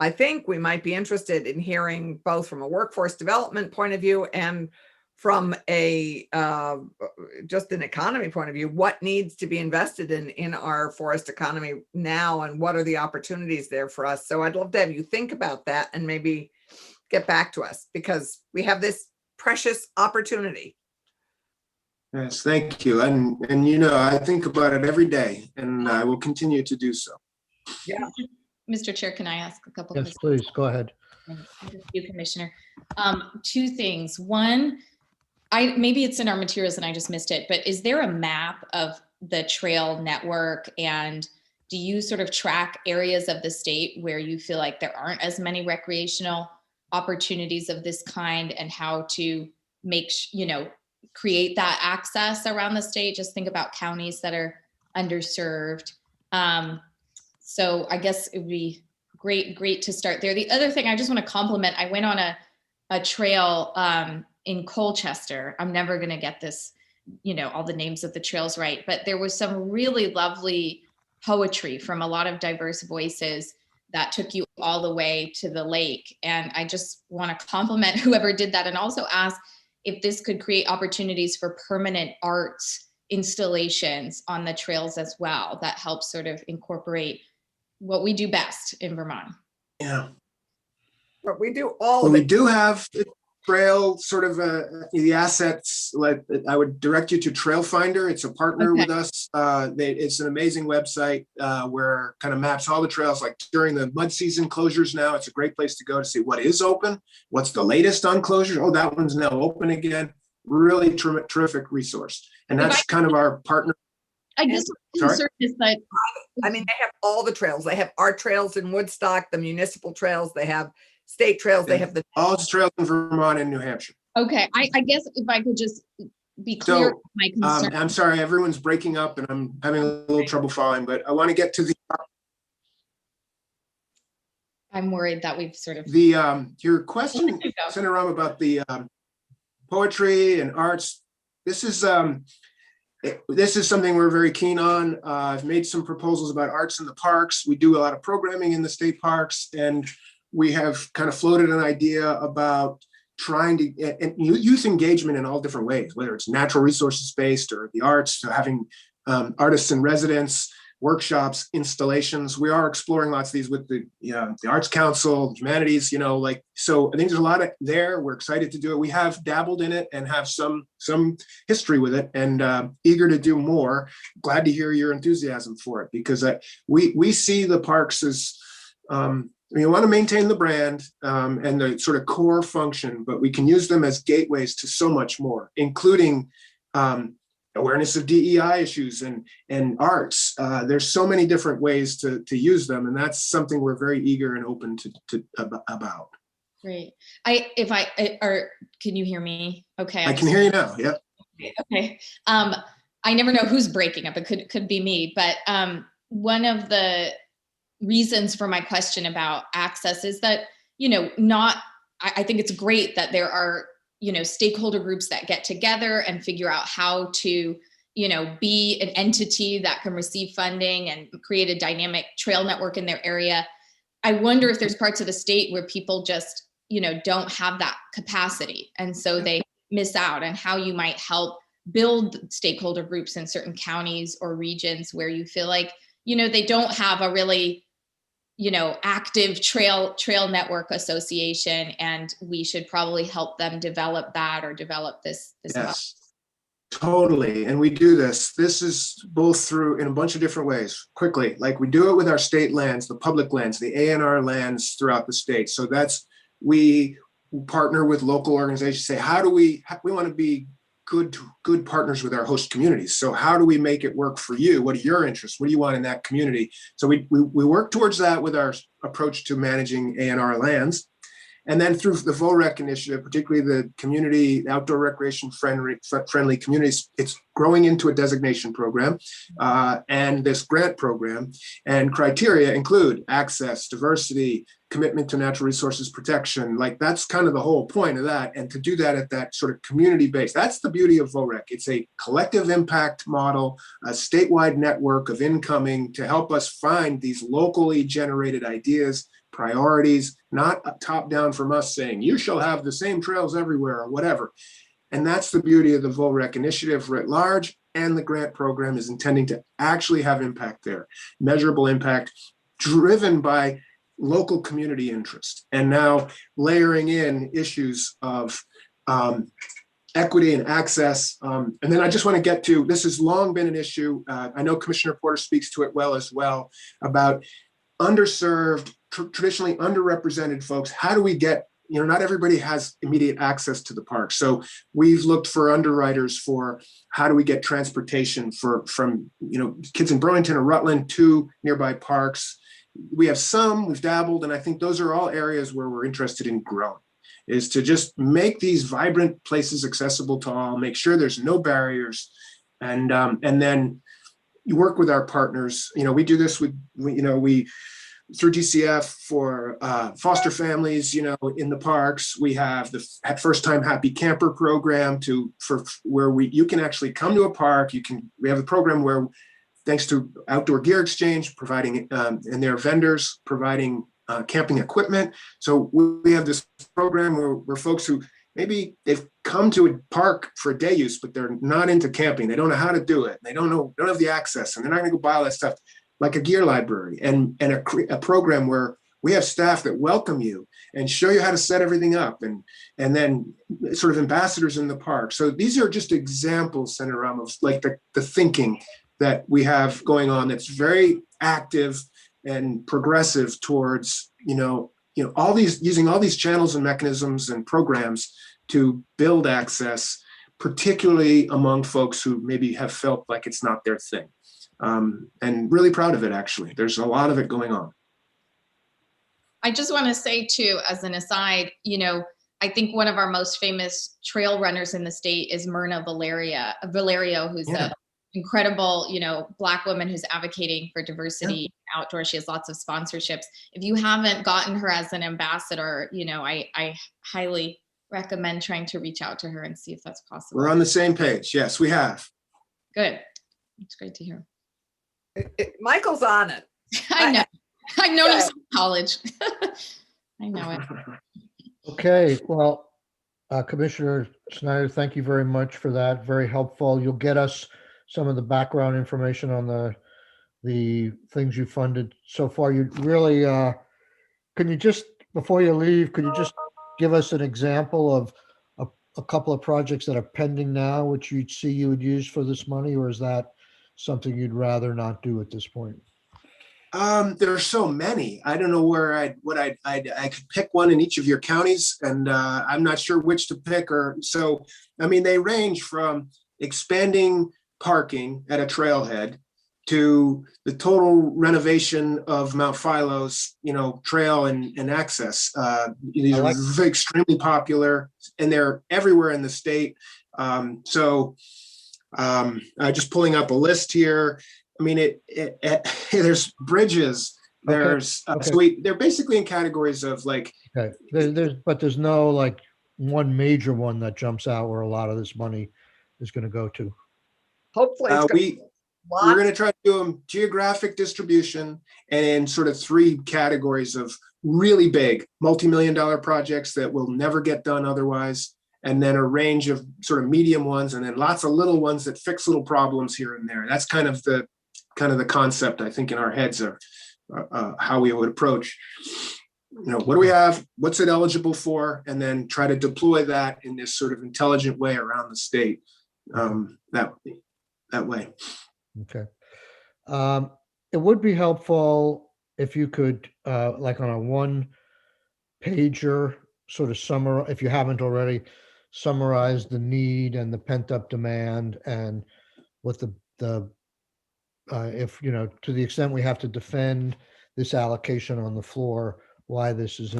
I think we might be interested in hearing both from a workforce development point of view and from a just an economy point of view, what needs to be invested in our forest economy now, and what are the opportunities there for us? So I'd love to have you think about that and maybe get back to us, because we have this precious opportunity. Yes, thank you. And I think about it every day, and I will continue to do so. Yeah. Mr. Chair, can I ask a couple Yes, questions? please, go ahead. Thank you, Commissioner. Two things. One, maybe it's in our materials and I just missed it, but is there a map of the trail network, and do you sort of track areas of the state where you feel like there aren't as many recreational opportunities of this kind, and how to make, create that access around the state? Just think about counties that are underserved. So I guess it would be great to start there. The other thing I just want to compliment, I went on a trail in Colchester. I'm never going to get this, all the names of the trails right, but there was some really lovely poetry from a lot of diverse voices that took you all the way to the lake. And I just want to compliment whoever did that, and also ask if this could create opportunities for permanent arts installations on the trails as well, that helps sort of incorporate what we do best in Vermont. Yeah. But we do all Well, of we it. do have the trail sort of the assets. Like, I would direct you to Trail Finder. It's a partner with us. It's an amazing website where kind of maps all the trails. Like during the mud season closures now, it's a great place to go to see what is open, what's the latest on closures. Oh, that one's now open again. Really terrific resource. And that's kind of our partner. I guess my concern is that, I mean, they have all the trails. They have our trails in Woodstock, the municipal trails. They have state trails. They have all the trails in Vermont and New Hampshire. Okay, I guess if I could just be clear, So, my concern. I'm sorry, everyone's breaking up, and I'm having a little trouble following, but I want to get to I'm worried that we've sort of your question centered around about the poetry and arts. This is something we're very keen on. I've made some proposals about arts in the parks. We do a lot of programming in the state parks, and we have kind of floated an idea about trying to and youth engagement in all different ways, whether it's natural resources based or the arts, so having artists in residence, workshops, installations. We are exploring lots of these with the Arts Council, humanities, so I think there's a lot there. We're excited to do it. We have dabbled in it and have some history with it, and eager to do more. Glad to hear your enthusiasm for it, because we see the parks as, we want to maintain the brand and the sort of core function, but we can use them as gateways to so much more, including awareness of DEI issues and arts. There's so many different ways to use them, and that's something we're very eager and open to about. Great. Can you hear me? Okay. I can hear you now. Yep. Okay. I never know who's breaking up. It could be me, but one of the reasons for my question about access is that, I think it's great that there are, stakeholder groups that get together and figure out how to, be an entity that can receive funding and create a dynamic trail network in their area. I wonder if there's parts of the state where people just, don't have that capacity. And so they miss out, and how you might help build stakeholder groups in certain counties or regions where you feel like, they don't have a really, active trail network association, and we should probably help them develop that or develop this. Yes. Totally. And we do this. This is both through in a bunch of different ways. Quickly, like we do it with our state lands, the public lands, the A&R lands throughout the state. So we partner with local organizations, say, how do we want to be good partners with our host communities. So how do we make it work for you? What are your interests? What do you want in that community? So we work towards that with our approach to managing A&R lands. And then through the VOREC initiative, particularly the community outdoor recreation friendly communities, it's growing into a designation program and this grant program. And criteria include access, diversity, commitment to natural resources protection. Like that's kind of the whole point of that. And to do that at that sort of community base, that's the beauty of VOREC. It's a collective impact model, a statewide network of incoming to help us find these locally generated ideas, priorities, not top down from us saying, you shall have the same trails everywhere or whatever. And that's the beauty of the VOREC initiative writ large, and the grant program is intending to actually have impact there, measurable impact driven by local community interest. And now layering in issues of equity and access. And then I just want to get to, this has long been an issue. I know Commissioner Porter speaks to it well as well, about underserved, traditionally underrepresented folks. How do we get, not everybody has immediate access to the park. So we've looked for underwriters for how do we get transportation from kids in Burlington or Rutland to nearby parks. We've dabbled, and I think those are all areas where we're interested in growing, is to just make these vibrant places accessible to all, make sure there's no barriers, and then you work with our partners. We do this with, through DCF for foster families, in the parks. We have the First Time Happy Camper program where you can actually come to a park. We have a program where, thanks to Outdoor Gear Exchange providing, and their vendors providing camping equipment. So we have this program where folks who maybe they've come to a park for day use, but they're not into camping. They don't know how to do it. They don't have the access, and they're not going to go buy all that stuff, like a gear library and a program where we have staff that welcome you and show you how to set everything up, and then sort of ambassadors in the park. So these are just examples, Senator Ramos, like the thinking that we have going on that's very active and progressive towards, all these, using all these channels and mechanisms and programs to build access, particularly among folks who maybe have felt like it's not their thing. And really proud of it, actually. There's a lot of it going on. I just want to say too, as an aside, I think one of our most famous trail runners in the state is Myrna Valerio, who's an incredible, Black woman who's advocating for diversity outdoors. She has lots of sponsorships. If you haven't gotten her as an ambassador, I highly recommend trying to reach out to her and see if that's possible. We're on the same page. Yes, we have. Good. It's great to hear. Michael's on it. I know. I've known him since college. I know it. Okay, well, Commissioner Snyder, thank you very much for that. Very helpful. You'll get us some of the background information on the things you funded so far. You really, can you just, before you leave, could you just give us an example of a couple of projects that are pending now, which you'd see you would use for this money, or is that something you'd rather not do at this point? There are so many. I don't know where I could pick one in each of your counties, and I'm not sure which to pick. They range from expanding parking at a trailhead to the total renovation of Mount Philo's, trail and access. These are extremely popular, and they're everywhere in the state. Just pulling up a list here. There's bridges. There's they're basically in categories of like. Okay, there's no like one major one that jumps out where a lot of this money is going to go to. Hopefully, we're going to try to do them geographic distribution and in sort of three categories of really big multi-million-dollar projects that will never get done otherwise, and then a range of sort of medium ones, and then lots of little ones that fix little problems here and there. That's kind of the concept, I think, in our heads of how we would approach. What do we have? What's it eligible for? And then try to deploy that in this sort of intelligent way around the state. that way. Okay. It would be helpful if you could, like on a one pager, sort of summarize, if you haven't already, summarize the need and the pent up demand and what if, to the extent we have to defend this allocation on the floor, why this is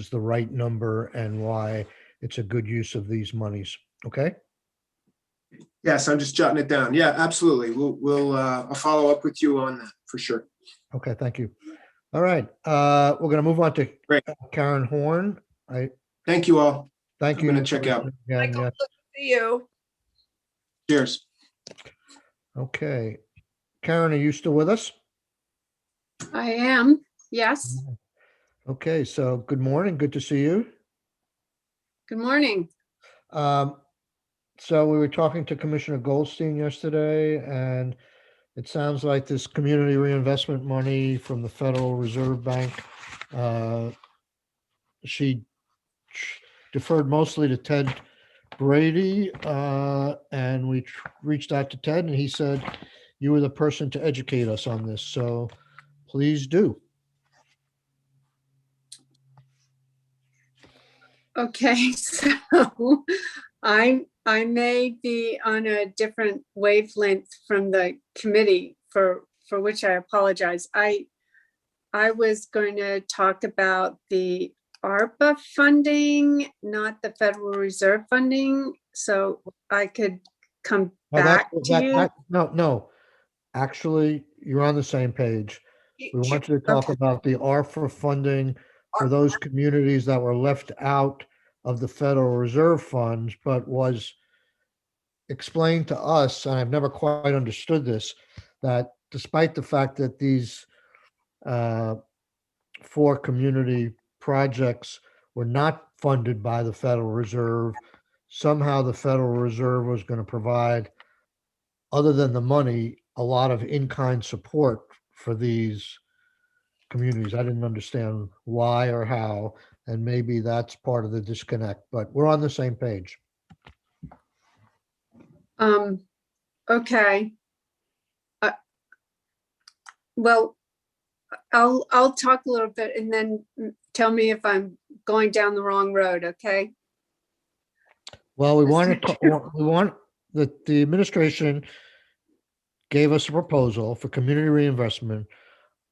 the right number and why it's a good use of these monies. Okay. Yes, I'm just jotting it down. Yeah, absolutely. I'll follow up with you on that for sure. Okay. Thank you. All right. We're going to move on to Great. Karen Horn. Thank you all. Thank I'm you. gonna check out. Again, Michael, yes. good to see you. Cheers. Okay. Karen, are you still with us? I am, yes. Okay. So good morning. Good to see you. Good morning. So we were talking to Commissioner Goldstein yesterday, and it sounds like this community reinvestment money from the Federal Reserve Bank, she deferred mostly to Ted Brady, and we reached out to Ted, and he said you were the person to educate us on this. So please do. Okay, so I may be on a different wavelength from the committee for which I apologize. I was going to talk about the ARPA funding, not the Federal Reserve funding, so I could come back to you. No. Actually, you're on the same page. We want you to talk Okay. about the ARPA funding for those communities that were left out of the Federal Reserve funds, but was explained to us, and I've never quite understood this, that despite the fact that these 4 community projects were not funded by the Federal Reserve, somehow the Federal Reserve was going to provide, other than the money, a lot of in-kind support for these communities. I didn't understand why or how, and maybe that's part of the disconnect, but we're on the same page. Okay. Well, I'll talk a little bit and then tell me if I'm going down the wrong road, okay? Well, we Mr. want the administration gave us a proposal for community reinvestment,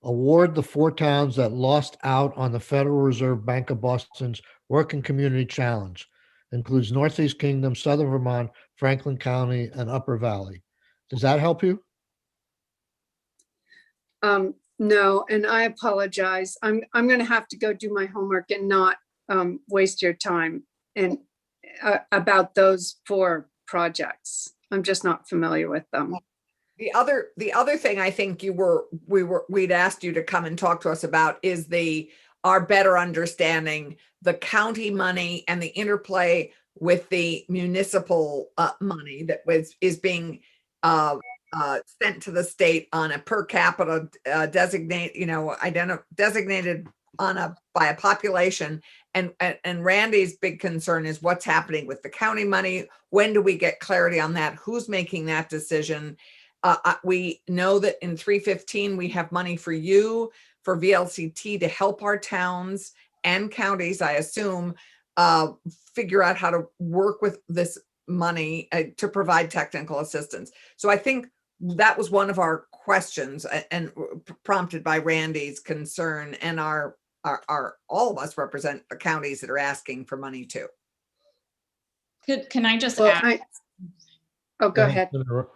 award the 4 towns that lost out on the Federal Reserve Bank of Boston's Working Community Challenge. Includes Northeast Kingdom, Southern Vermont, Franklin County, and Upper Valley. Does that help you? No, and I apologize. I'm going to have to go do my homework and not waste your time and about those 4 projects. I'm just not familiar with them. The other thing I think we'd asked you to come and talk to us about is our better understanding the county money and the interplay with the municipal money that is being sent to the state on a per capita designated by a population. And Randy's big concern is what's happening with the county money. When do we get clarity on that? Who's making that decision? We know that in 315, we have money for you, for VLCT to help our towns and counties, I assume, figure out how to work with this money to provide technical assistance. So I think that was one of our questions and prompted by Randy's concern, and our all of us represent the counties that are asking for money too. Can I just Well, add? go ahead.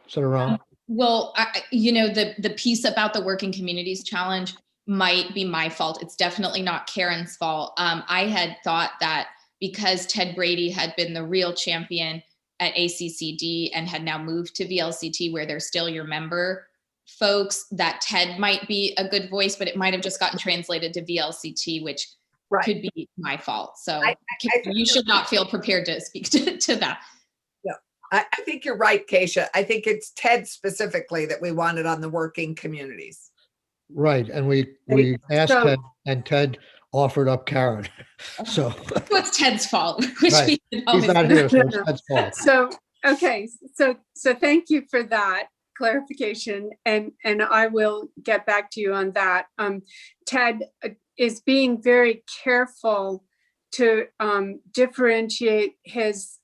Sit around. Well, the piece about the Working Communities Challenge might be my fault. It's definitely not Karen's fault. I had thought that because Ted Brady had been the real champion at ACCD and had now moved to VLCT, where they're still your member folks, that Ted might be a good voice, but it might have just gotten translated to VLCT, which could be my fault. So you should not feel prepared to speak to that. I think you're right, Keisha. I think it's Ted specifically that we wanted on the working communities. Right. And we asked Ted, and Ted offered up Karen. So it's Ted's fault. right. He's not here, so it's Ted's fault. Okay, so thank you for that clarification, and I will get back to you on that. Ted is being very careful to differentiate his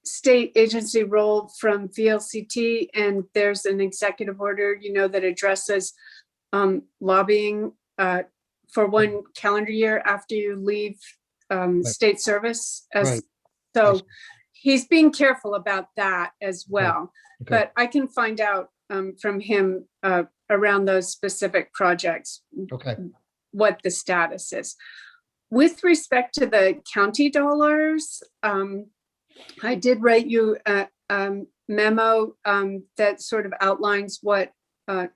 state agency role from VLCT, and there's an executive order, that addresses lobbying for 1 calendar year after you leave state service. Right. So he's being careful about that as well. Okay. But I can find out from him around those specific projects Okay. what the status is. With respect to the county dollars, I did write you a memo that sort of outlines what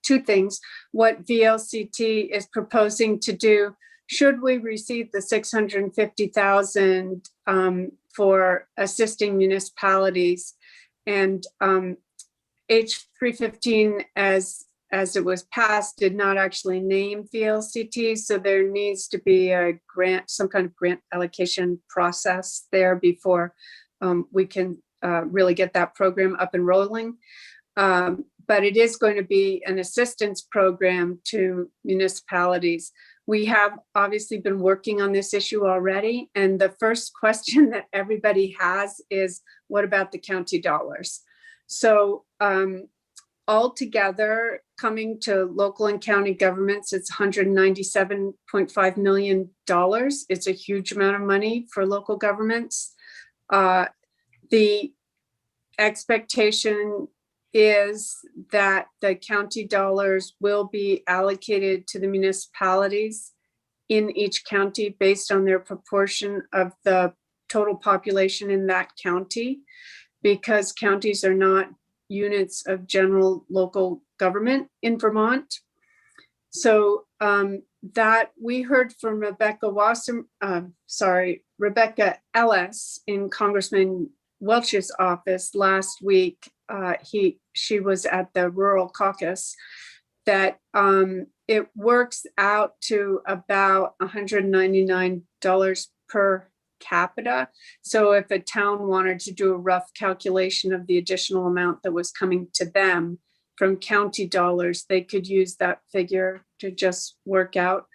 2 things, what VLCT is proposing to do should we receive the 650,000 for assisting municipalities, and H315 as it was passed did not actually name VLCT, so there needs to be a grant, some kind of grant allocation process there before we can really get that program up and rolling. But it is going to be an assistance program to municipalities. We have obviously been working on this issue already, and the first question that everybody has is, what about the county dollars? So altogether, coming to local and county governments, it's $197.5 million. It's a huge amount of money for local governments. The expectation is that the county dollars will be allocated to the municipalities in each county based on their proportion of the total population in that county, because counties are not units of general local government in Vermont. So that we heard from Rebecca Ellis in Congressman Welch's office last week. She was at the rural caucus, that it works out to about $199 per capita. So if a town wanted to do a rough calculation of the additional amount that was coming to them from county dollars, they could use that figure to just work out.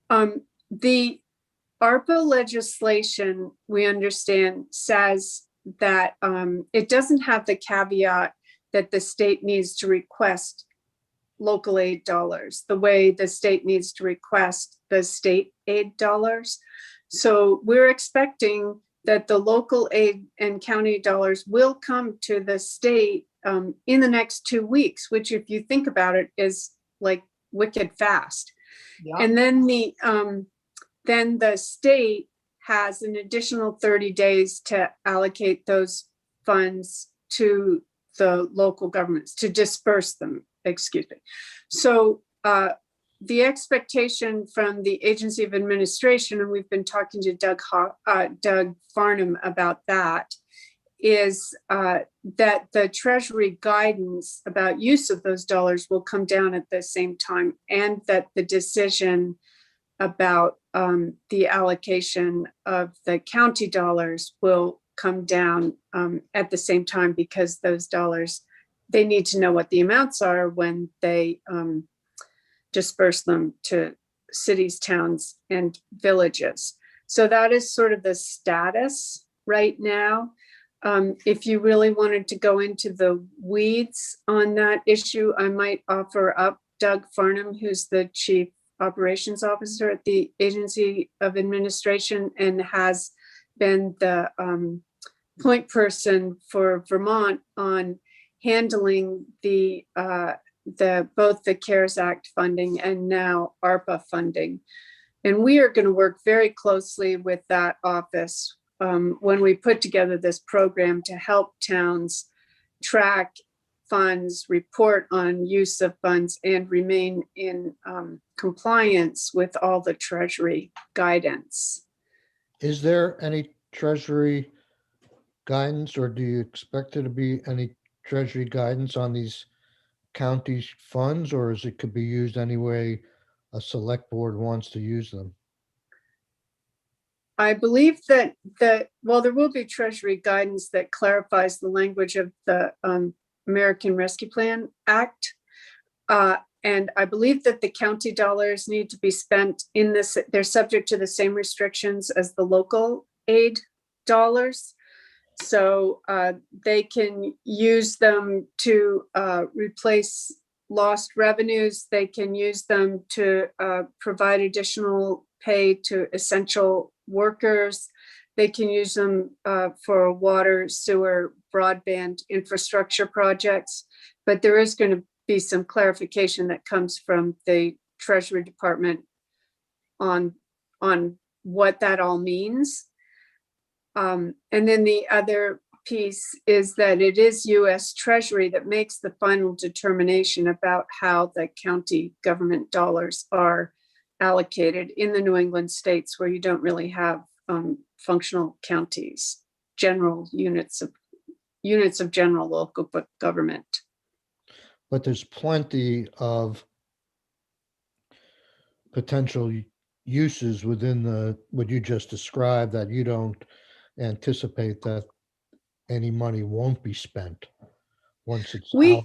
The ARPA legislation, we understand, says that it doesn't have the caveat that the state needs to request local aid dollars the way the state needs to request the state aid dollars. So we're expecting that the local aid and county dollars will come to the state in the next 2 weeks, which, if you think about it, is like wicked fast. Yeah. And then the state has an additional 30 days to allocate those funds to the local governments, to disperse them, excuse me. So the expectation from the Agency of Administration, and we've been talking to Doug Farnham about that, is that the Treasury guidance about use of those dollars will come down at the same time, and that the decision about the allocation of the county dollars will come down at the same time, because those dollars, they need to know what the amounts are when they disperse them to cities, towns, and villages. So that is sort of the status right now. If you really wanted to go into the weeds on that issue, I might offer up Doug Farnham, who's the Chief Operations Officer at the Agency of Administration and has been the point person for Vermont on handling both the CARES Act funding and now ARPA funding. And we are going to work very closely with that office when we put together this program to help towns track funds, report on use of funds, and remain in compliance with all the Treasury guidance. Is there any Treasury guidance, or do you expect there to be any Treasury guidance on these county funds, or is it could be used any way a select board wants to use them? I believe that well, there will be Treasury guidance that clarifies the language of the American Rescue Plan Act. And I believe that the county dollars need to be spent in this, they're subject to the same restrictions as the local aid dollars. So they can use them to replace lost revenues. They can use them to provide additional pay to essential workers. They can use them for water, sewer, broadband infrastructure projects. But there is going to be some clarification that comes from the Treasury Department on what that all means. And then the other piece is that it is US Treasury that makes the final determination about how the county government dollars are allocated in the New England states where you don't really have functional counties, general units of general local government. But there's plenty of potential uses within what you just described that you don't anticipate that any money won't be spent once it's out.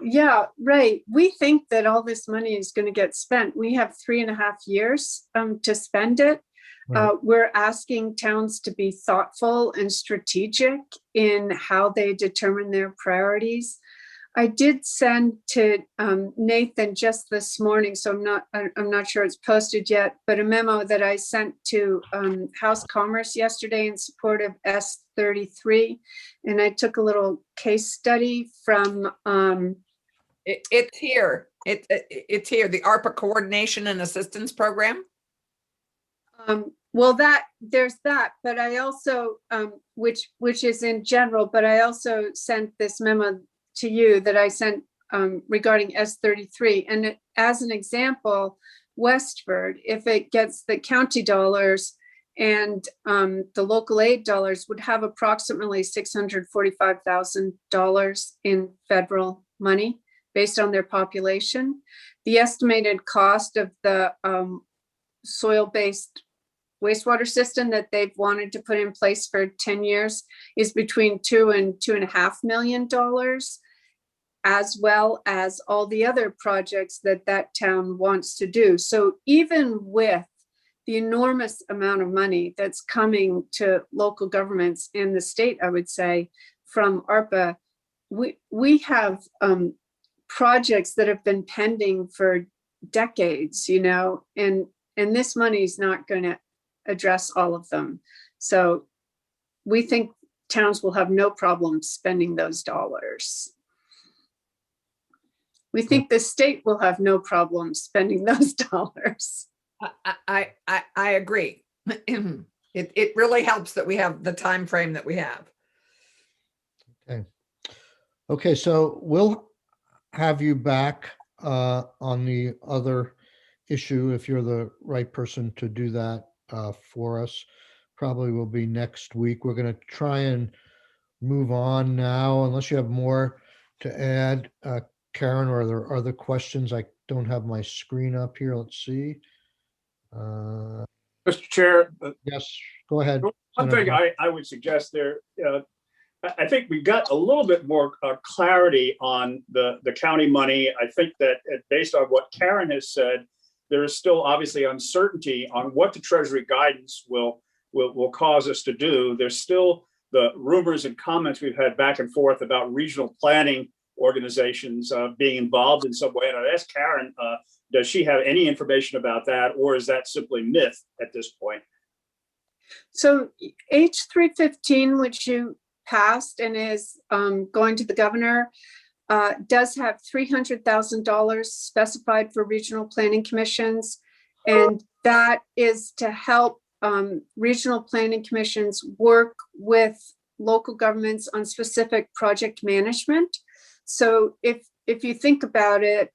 Yeah, right. We think that all this money is going to get spent. We have 3.5 years to spend it. Right. We're asking towns to be thoughtful and strategic in how they determine their priorities. I did send to Nathan just this morning, so I'm not sure it's posted yet, but a memo that I sent to House Commerce yesterday in support of S33, and I took a little case study from. It's here. It's here. The ARPA Coordination and Assistance Program. Well, there's that, but I also which is in general, but I also sent this memo to you that I sent regarding S33. And as an example, Westford, if it gets the county dollars and the local aid dollars, would have approximately $645,000 in federal money based on their population. The estimated cost of the soil-based wastewater system that they've wanted to put in place for 10 years is between $2 and $2.5 million, as well as all the other projects that town wants to do. So even with the enormous amount of money that's coming to local governments in the state, I would say, from ARPA, we have projects that have been pending for decades, and this money is not going to address all of them. So we think towns will have no problem spending those dollars. We think the state will have no problem spending those dollars. I agree. It really helps that we have the time frame that we have. Okay, so we'll have you back on the other issue if you're the right person to do that for us. Probably will be next week. We're going to try and move on now, unless you have more to add, Karen, or are there other questions? I don't have my screen up here. Let's see. Mr. Chair. Yes, go ahead. One thing I would suggest there, I think we got a little bit more clarity on the county money. I think that based on what Karen has said, there is still obviously uncertainty on what the Treasury guidance will cause us to do. There's still the rumors and comments we've had back and forth about regional planning organizations being involved in some way. And I asked Karen, does she have any information about that, or is that simply myth at this point? So H315, which you passed and is going to the governor, does have $300,000 specified for regional planning commissions. And that is to help regional planning commissions work with local governments on specific project management. So if you think about it,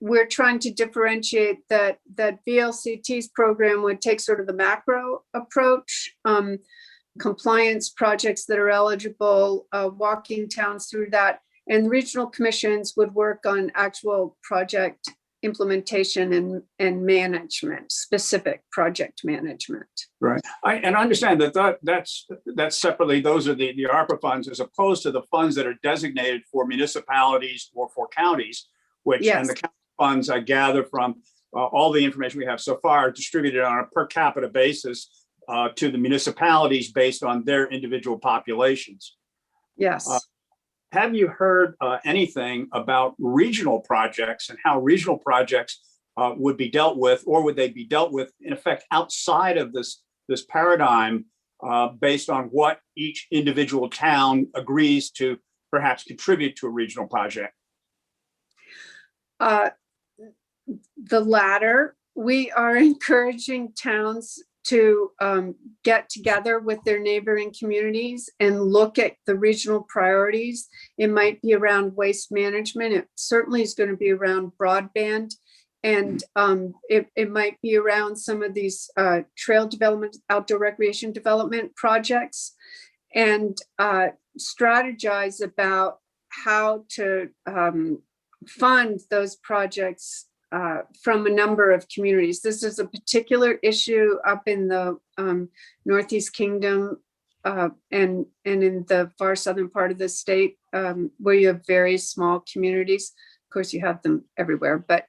we're trying to differentiate that VLCT's program would take sort of the macro approach, compliance projects that are eligible, walking towns through that, and regional commissions would work on actual project implementation and management, specific project management. Right. I understand that's separately, those are the ARPA funds as opposed to the funds that are designated for municipalities or for counties, which, Yes. and the county funds I gather from all the information we have so far distributed on a per capita basis to the municipalities based on their individual populations. Yes. Have you heard anything about regional projects and how regional projects would be dealt with, or would they be dealt with in effect outside of this paradigm based on what each individual town agrees to perhaps contribute to a regional project? The latter. We are encouraging towns to get together with their neighboring communities and look at the regional priorities. It might be around waste management. It certainly is going to be around broadband. And it might be around some of these trail development, outdoor recreation development projects, and strategize about how to fund those projects from a number of communities. This is a particular issue up in the Northeast Kingdom and in the far southern part of the state, where you have very small communities. Of course, you have them everywhere, but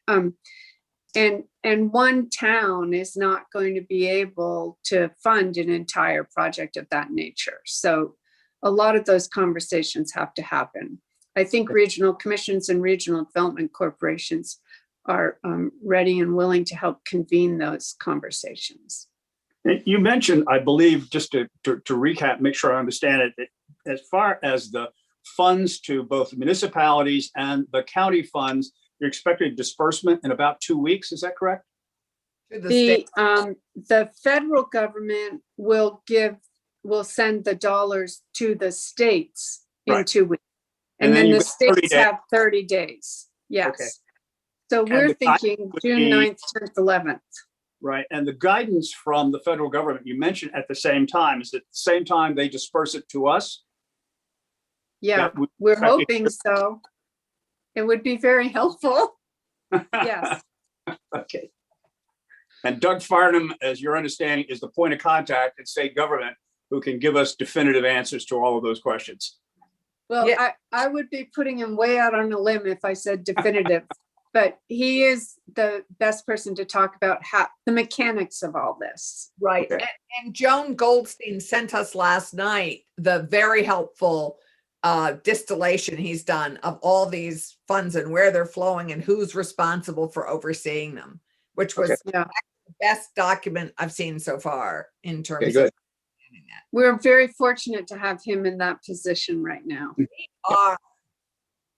and one town is not going to be able to fund an entire project of that nature. So a lot of those conversations have to happen. I think regional commissions and regional development corporations are ready and willing to help convene those conversations. You mentioned, I believe, just to recap, make sure I understand it, as far as the funds to both municipalities and the county funds, you're expecting disbursement in about 2 weeks. Is that correct? The federal government will send the dollars to the states in 2 weeks. And then the states have 30 days. Yes. Okay. So we're thinking June 9th, 10th, 11th. Right. And the guidance from the federal government, you mentioned at the same time, is at the same time they disperse it to us? Yeah, we're hoping so. It would be very helpful. Yes. Okay. And Doug Farnham, as your understanding, is the point of contact in state government who can give us definitive answers to all of those questions. Well, yeah. I would be putting him way out on a limb if I said definitive. But he is the best person to talk about the mechanics of all this. Right. Okay. And Joan Goldstein sent us last night the very helpful distillation he's done of all these funds and where they're flowing and who's responsible for overseeing them, which was the best document I've seen so far in terms of that. We're very fortunate to have him in that position right now.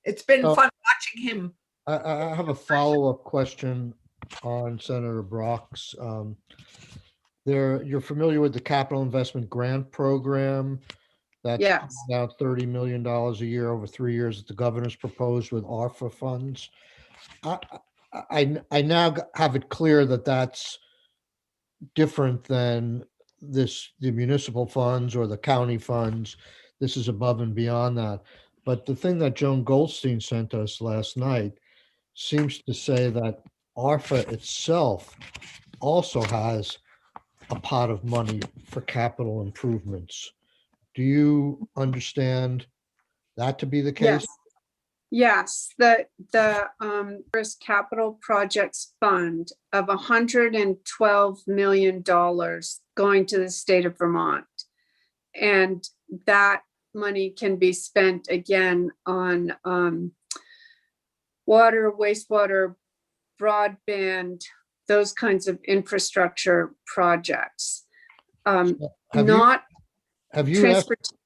It's been fun watching him. I have a follow-up question on Senator Brock's. You're familiar with the Capital Investment Grant Program? That's about $30 million a year over 3 years that the governor's proposed with Arpa funds. I now have it clear that that's different than the municipal funds or the county funds. This is above and beyond that. But the thing that Joan Goldstein sent us last night seems to say that ARPA itself also has a pot of money for capital improvements. Do you understand that to be the case? Yes. The First Capital Projects Fund of $112 million going to the state of Vermont. And that money can be spent again on water, wastewater, broadband, those kinds of infrastructure projects. Have you transportation.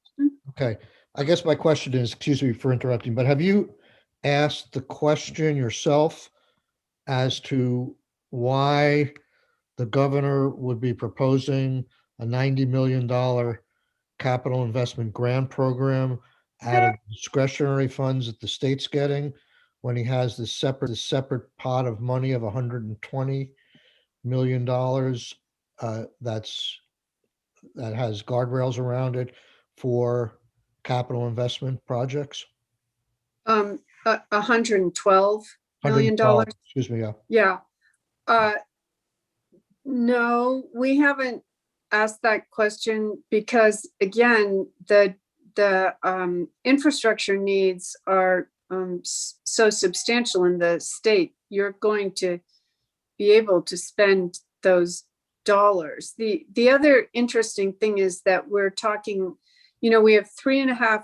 Okay. I guess my question is, excuse me for interrupting, but have you asked the question yourself as to why the governor would be proposing a $90 million capital investment grant program out of discretionary funds that the state's getting when he has this separate pot of money of $120 million that has guardrails around it for capital investment projects? 112. million. Excuse me, yeah. Yeah. No, we haven't asked that question because again, the infrastructure needs are so substantial in the state. You're going to be able to spend those dollars. The other interesting thing is that we're talking, we have 3.5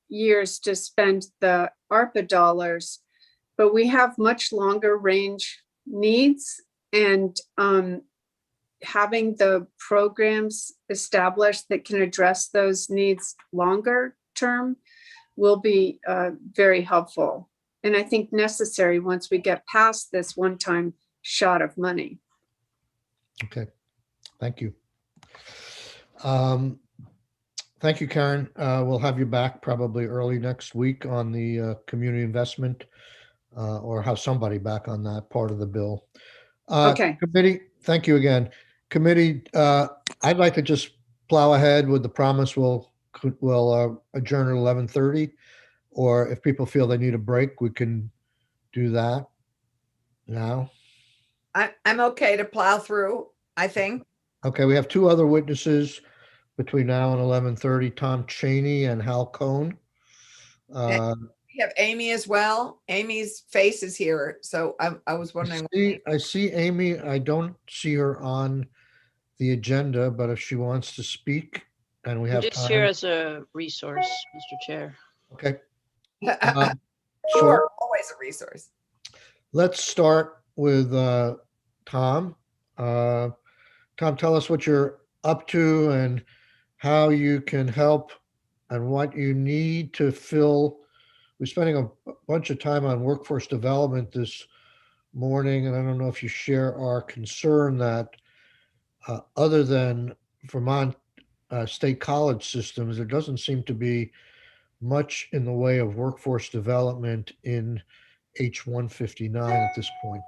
years to spend the ARPA dollars, but we have much longer range needs, and having the programs established that can address those needs longer term will be very helpful. And I think necessary once we get past this one-time shot of money. Okay, thank you. Thank you, Karen. We'll have you back probably early next week on the community investment, or have somebody back on that part of the bill. Okay. Committee, thank you again. Committee, I'd like to just plow ahead with the promise we'll adjourn at 11:30, or if people feel they need a break, we can do that now. I'm okay to plow through, I think. Okay, we have two other witnesses between now and 11:30, Tom Chaney and Hal Cohn. We have Amy as well. Amy's face is here, so I was wondering. I see Amy. I don't see her on the agenda, but if she wants to speak and we have Just time. here as a resource, Mr. Chair. Okay. Sure, always a resource. Let's start with Tom. Tom, tell us what you're up to and how you can help and what you need to fill. We're spending a bunch of time on workforce development this morning, and I don't know if you share our concern that other than Vermont state college systems, there doesn't seem to be much in the way of workforce development in H-159 at this point.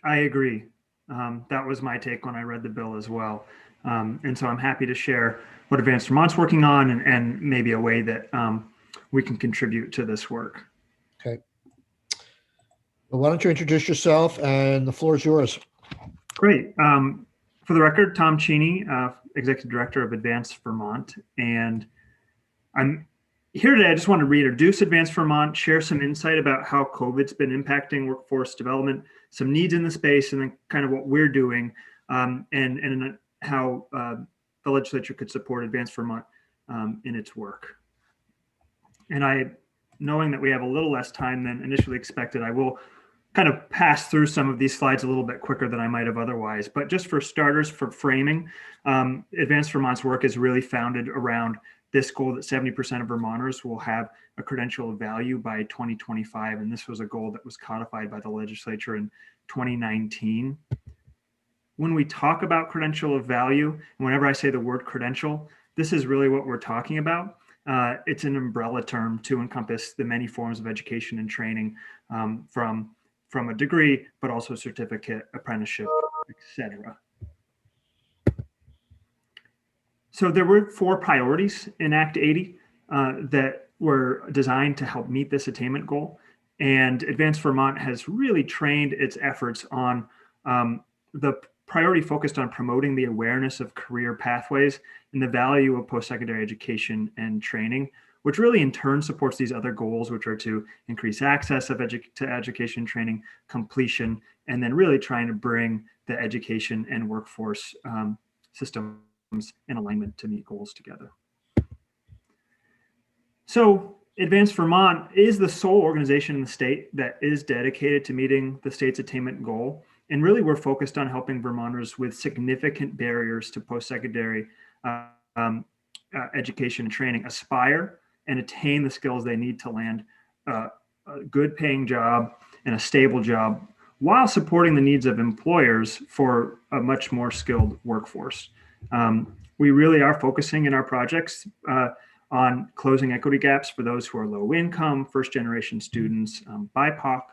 I agree. That was my take when I read the bill as well. And so I'm happy to share what Advanced Vermont's working on and maybe a way that we can contribute to this work. Okay. Well, why don't you introduce yourself, and the floor is yours. Great. For the record, Tom Chaney, Executive Director of Advanced Vermont. And I'm here today. I just want to reintroduce Advanced Vermont, share some insight about how COVID's been impacting workforce development, some needs in the space, and then kind of what we're doing, and how the legislature could support Advanced Vermont in its work. And knowing that we have a little less time than initially expected, I will kind of pass through some of these slides a little bit quicker than I might have otherwise. But just for starters, for framing, Advanced Vermont's work is really founded around this goal that 70% of Vermonters will have a credential of value by 2025. And this was a goal that was codified by the legislature in 2019. When we talk about credential of value, and whenever I say the word credential, this is really what we're talking about. It's an umbrella term to encompass the many forms of education and training, from a degree, but also certificate, apprenticeship, etc. So there were 4 priorities in Act 80 that were designed to help meet this attainment goal. And Advanced Vermont has really trained its efforts on the priority focused on promoting the awareness of career pathways and the value of post-secondary education and training, which really in turn supports these other goals, which are to increase access to education, training, completion, and then really trying to bring the education and workforce systems in alignment to meet goals together. So Advanced Vermont is the sole organization in the state that is dedicated to meeting the state's attainment goal. And really, we're focused on helping Vermonters with significant barriers to post-secondary education and training aspire and attain the skills they need to land a good paying job and a stable job while supporting the needs of employers for a much more skilled workforce. We really are focusing in our projects on closing equity gaps for those who are low income, first generation students, BIPOC,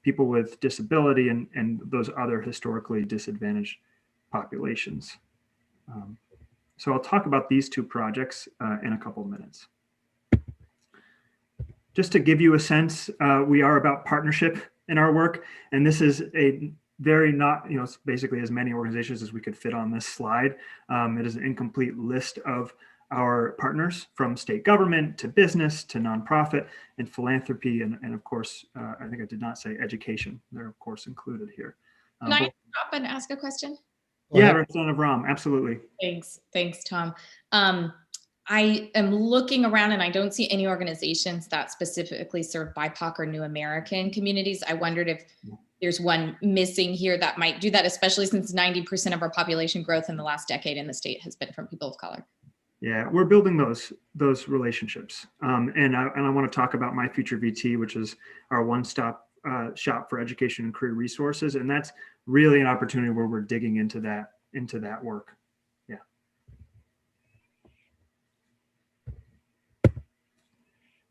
people with disability, and those other historically disadvantaged populations. So I'll talk about these 2 projects in a couple of minutes. Just to give you a sense, we are about partnership in our work. And this is a very not, it's basically as many organizations as we could fit on this slide. It is an incomplete list of our partners, from state government to business to nonprofit and philanthropy. And of course, I think I did not say education. They're of course included here. Can I stop and ask a question? Yeah, Representative Rahm, absolutely. Thanks, Tom. I am looking around and I don't see any organizations that specifically serve BIPOC or New American communities. I wondered if there's one missing here that might do that, especially since 90% of our population growth in the last decade in the state has been from people of color. Yeah, we're building those relationships. And I want to talk about My Future VT, which is our one-stop shop for education and career resources. And that's really an opportunity where we're digging into that work. Yeah.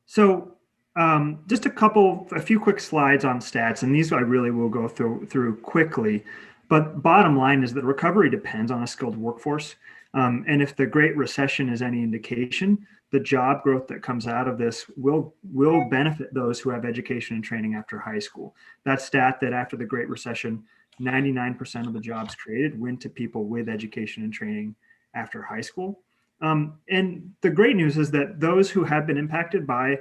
So just a few quick slides on stats, and these I really will go through quickly. But bottom line is that recovery depends on a skilled workforce. And if the Great Recession is any indication, the job growth that comes out of this will benefit those who have education and training after high school. That stat that after the Great Recession, 99% of the jobs created went to people with education and training after high school. And the great news is that those who have been impacted by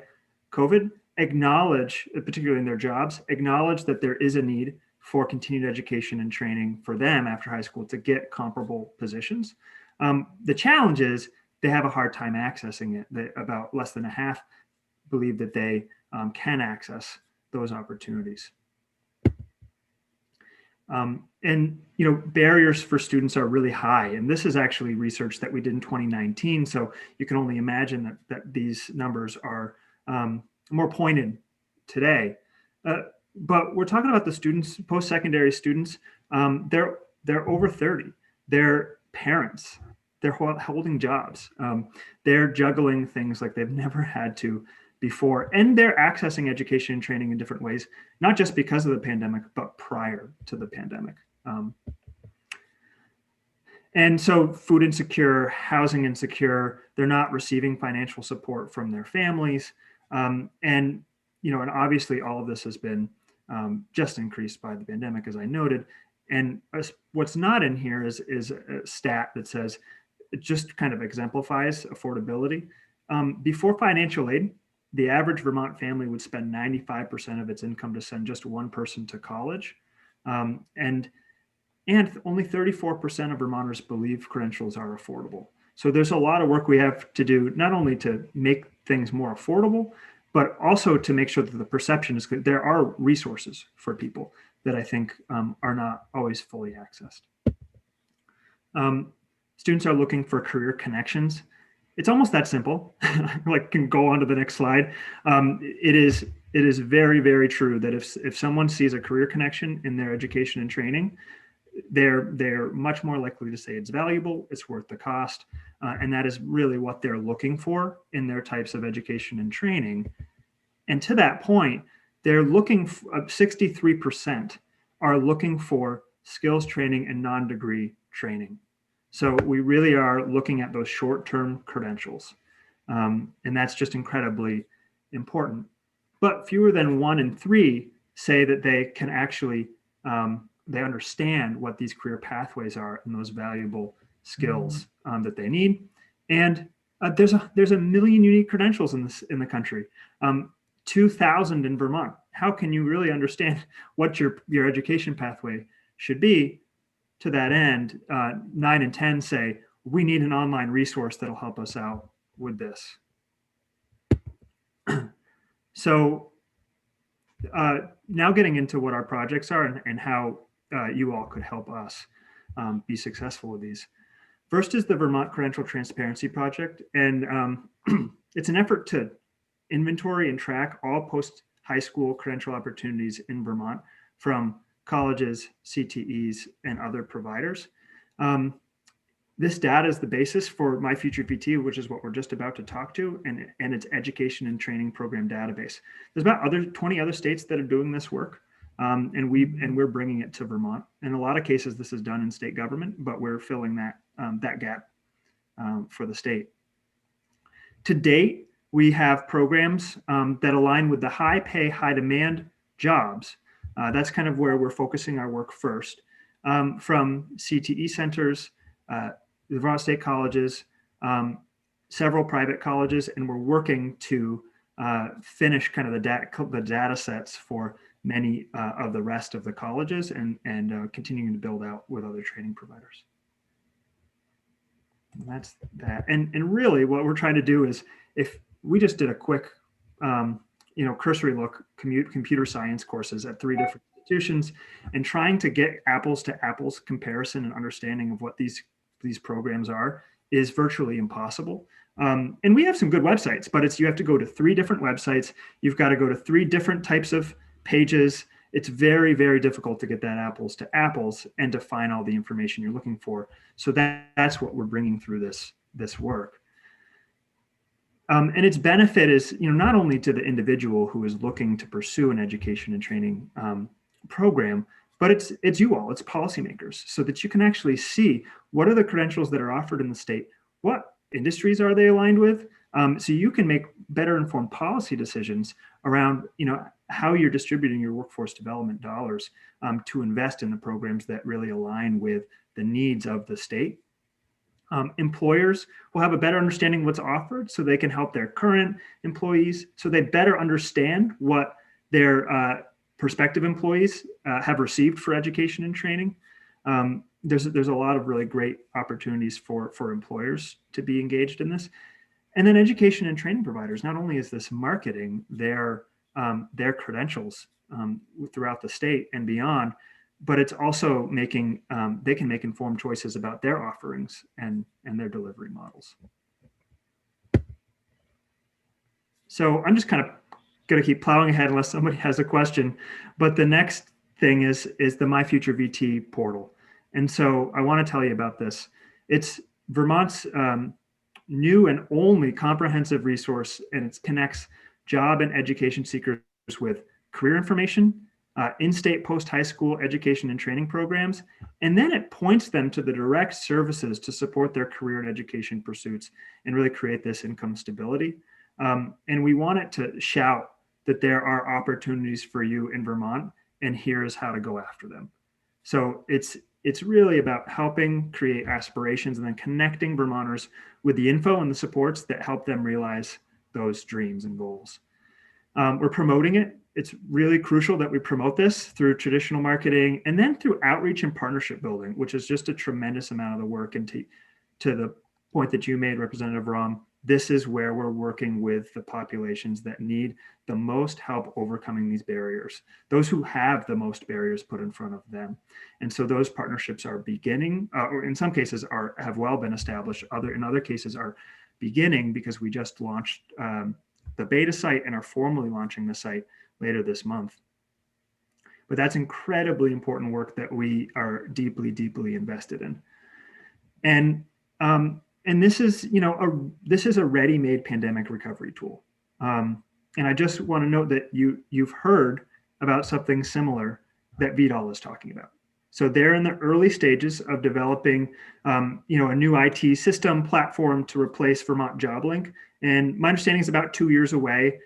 COVID acknowledge, particularly in their jobs, acknowledge that there is a need for continued education and training for them after high school to get comparable positions. The challenge is they have a hard time accessing it. About less than a half believe that they can access those opportunities. And barriers for students are really high. And this is actually research that we did in 2019. So you can only imagine that these numbers are more pointed today. But we're talking about the students, post-secondary students. They're over 30. They're parents. They're holding jobs. They're juggling things like they've never had to before. And they're accessing education and training in different ways, not just because of the pandemic, but prior to the pandemic. And so food insecure, housing insecure, they're not receiving financial support from their families. And obviously all of this has been just increased by the pandemic, as I noted. And what's not in here is a stat that says, it just kind of exemplifies affordability. Before financial aid, the average Vermont family would spend 95% of its income to send just one person to college. And only 34% of Vermonters believe credentials are affordable. So there's a lot of work we have to do, not only to make things more affordable, but also to make sure that the perception is good. There are resources for people that I think are not always fully accessed. Students are looking for career connections. It's almost that simple. Can go on to the next slide. It is very, very true that if someone sees a career connection in their education and training, they're much more likely to say it's valuable, it's worth the cost, and that is really what they're looking for in their types of education and training. And to that point, they're looking, 63% are looking for skills training and non-degree training. So we really are looking at those short-term credentials. And that's just incredibly important. But fewer than 1 in 3 say that they can actually, they understand what these career pathways are and those valuable skills that they need. And there's a million unique credentials in the country, 2,000 in Vermont. How can you really understand what your education pathway should be? To that end, 9 and 10 say, we need an online resource that'll help us out with this. So now getting into what our projects are and how you all could help us be successful with these. First is the Vermont Credential Transparency Project. And it's an effort to inventory and track all post-high school credential opportunities in Vermont from colleges, CTEs, and other providers. This data is the basis for My Future VT, which is what we're just about to talk to, and its education and training program database. There's about 20 other states that are doing this work, and we're bringing it to Vermont. In a lot of cases, this is done in state government, but we're filling that gap for the state. To date, we have programs that align with the high pay, high demand jobs That's kind of where we're focusing our work first. From CTE centers, the Vermont State colleges, several private colleges, and we're working to finish kind of the data sets for many of the rest of the colleges and continuing to build out with other training providers. And that's that. And really what we're trying to do is, if we just did a quick, cursory look, computer science courses at 3 different institutions, and trying to get apples to apples comparison and understanding of what these programs are is virtually impossible. And we have some good websites, but you have to go to 3 different websites. You've got to go to 3 different types of pages. It's very, very difficult to get that apples to apples and to find all the information you're looking for. So that's what we're bringing through this work. And its benefit is, not only to the individual who is looking to pursue an education and training program, but it's you all, it's policymakers, so that you can actually see what are the credentials that are offered in the state, what industries are they aligned with, so you can make better informed policy decisions around, how you're distributing your workforce development dollars to invest in the programs that really align with the needs of the state. Employers will have a better understanding of what's offered, so they can help their current employees, so they better understand what their prospective employees have received for education and training. There's a lot of really great opportunities for employers to be engaged in this. And then education and training providers, not only is this marketing their credentials throughout the state and beyond, but it's also making, they can make informed choices about their offerings and their delivery models. So I'm just kind of going to keep plowing ahead unless somebody has a question. But the next thing is the My Future VT portal. And so I want to tell you about this. It's Vermont's new and only comprehensive resource, and it connects job and education seekers with career information, in-state post-high school education and training programs, and then it points them to the direct services to support their career and education pursuits and really create this income stability. And we want it to shout that there are opportunities for you in Vermont, and here's how to go after them. So it's really about helping create aspirations and then connecting Vermonters with the info and the supports that help them realize those dreams and goals. We're promoting it. It's really crucial that we promote this through traditional marketing and then through outreach and partnership building, which is just a tremendous amount of the work. And to the point that you made, Representative Rom, this is where we're working with the populations that need the most help overcoming these barriers, those who have the most barriers put in front of them. And so those partnerships are beginning, or in some cases have well been established. In other cases are beginning, because we just launched the beta site and are formally launching the site later this month. But that's incredibly important work that we are deeply, deeply invested in. And this is, this is a ready-made pandemic recovery tool. And I just want to note that you've heard about something similar that VDOL is talking about. So they're in the early stages of developing, a new IT system platform to replace Vermont JobLink. And my understanding is about 2 years away,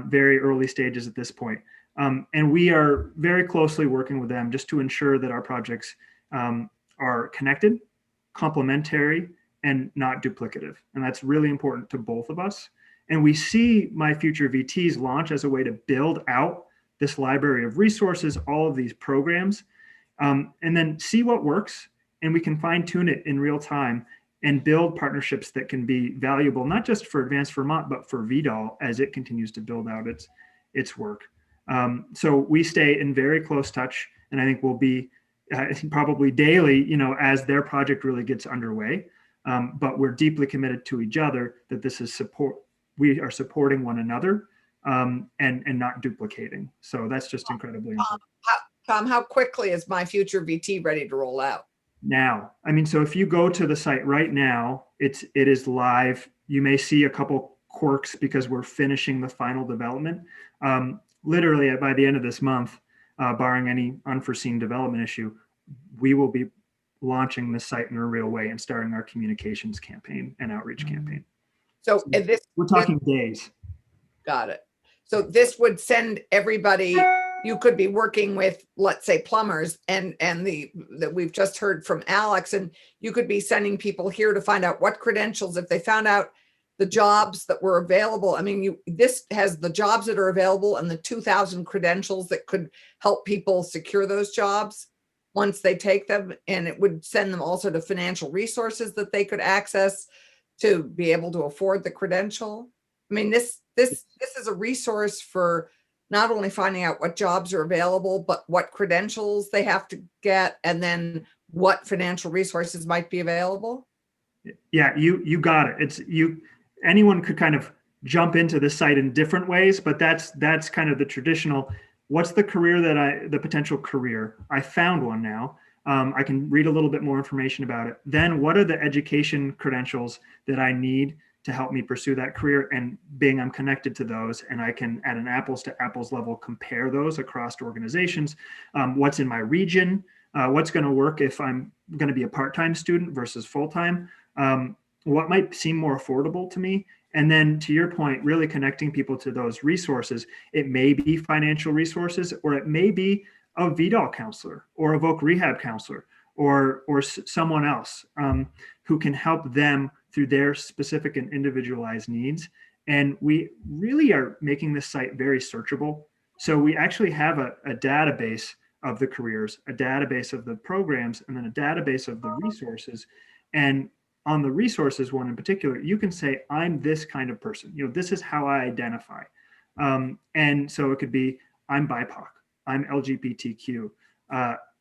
very early stages at this point. And we are very closely working with them just to ensure that our projects are connected, complementary, and not duplicative. And that's really important to both of us. And we see My Future VT's launch as a way to build out this library of resources, all of these programs, and then see what works. And we can fine tune it in real time and build partnerships that can be valuable, not just for Advanced Vermont, but for VDOL as it continues to build out its work. So we stay in very close touch, and I think we'll be probably daily, as their project really gets underway. But we're deeply committed to each other, that this is support. We are supporting one another and not duplicating. So that's just incredibly important. Tom, how quickly is My Future VT ready to roll out? Now, so if you go to the site right now, it is live. You may see a couple quirks because we're finishing the final development. Literally by the end of this month, barring any unforeseen development issue, we will be launching the site in a real way and starting our communications campaign and outreach campaign. So we're talking days. Got it. So this would send everybody you could be working with, let's say, plumbers and that we've just heard from Alex, and you could be sending people here to find out what credentials, if they found out the jobs that were available. I mean, this has the jobs that are available and the 2,000 credentials that could help people secure those jobs once they take them. And it would send them also to financial resources that they could access to be able to afford the credential. I mean, this is a resource for not only finding out what jobs are available, but what credentials they have to get, and then what financial resources might be available. Yeah, you got it. Anyone could kind of jump into this site in different ways, but that's kind of the traditional. What's the career the potential career? I found one now. I can read a little bit more information about it. Then what are the education credentials that I need to help me pursue that career? And being I'm connected to those, and I can at an apples to apples level compare those across organizations. What's in my region? What's going to work if I'm going to be a part-time student versus full-time? What might seem more affordable to me? And then to your point, really connecting people to those resources. It may be financial resources, or it may be a VDOL counselor or a voc rehab counselor or someone else who can help them through their specific and individualized needs. And we really are making this site very searchable. So we actually have a database of the careers, a database of the programs, and then a database of the resources. And on the resources one in particular, you can say, I'm this kind of person. This is how I identify. And so it could be, I'm BIPOC, I'm LGBTQ,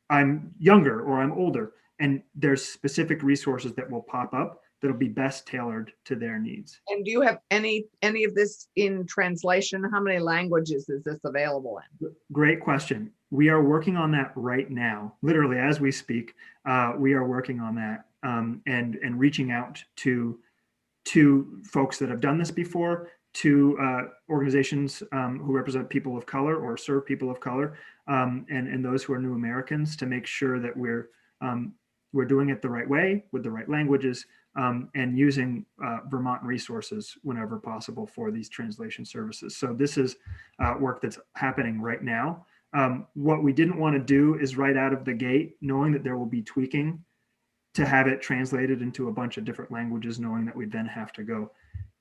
I'm younger or I'm older. And there's specific resources that will pop up that'll be best tailored to their needs. And do you have any of this in translation? How many languages is this available in? Great question. We are working on that right now. Literally, as we speak, we are working on that and reaching out to folks that have done this before, to organizations who represent people of color or serve people of color, and those who are new Americans, to make sure that we're doing it the right way with the right languages, and using Vermont resources whenever possible for these translation services. So this is work that's happening right now. What we didn't want to do is right out of the gate, knowing that there will be tweaking, to have it translated into a bunch of different languages, knowing that we then have to go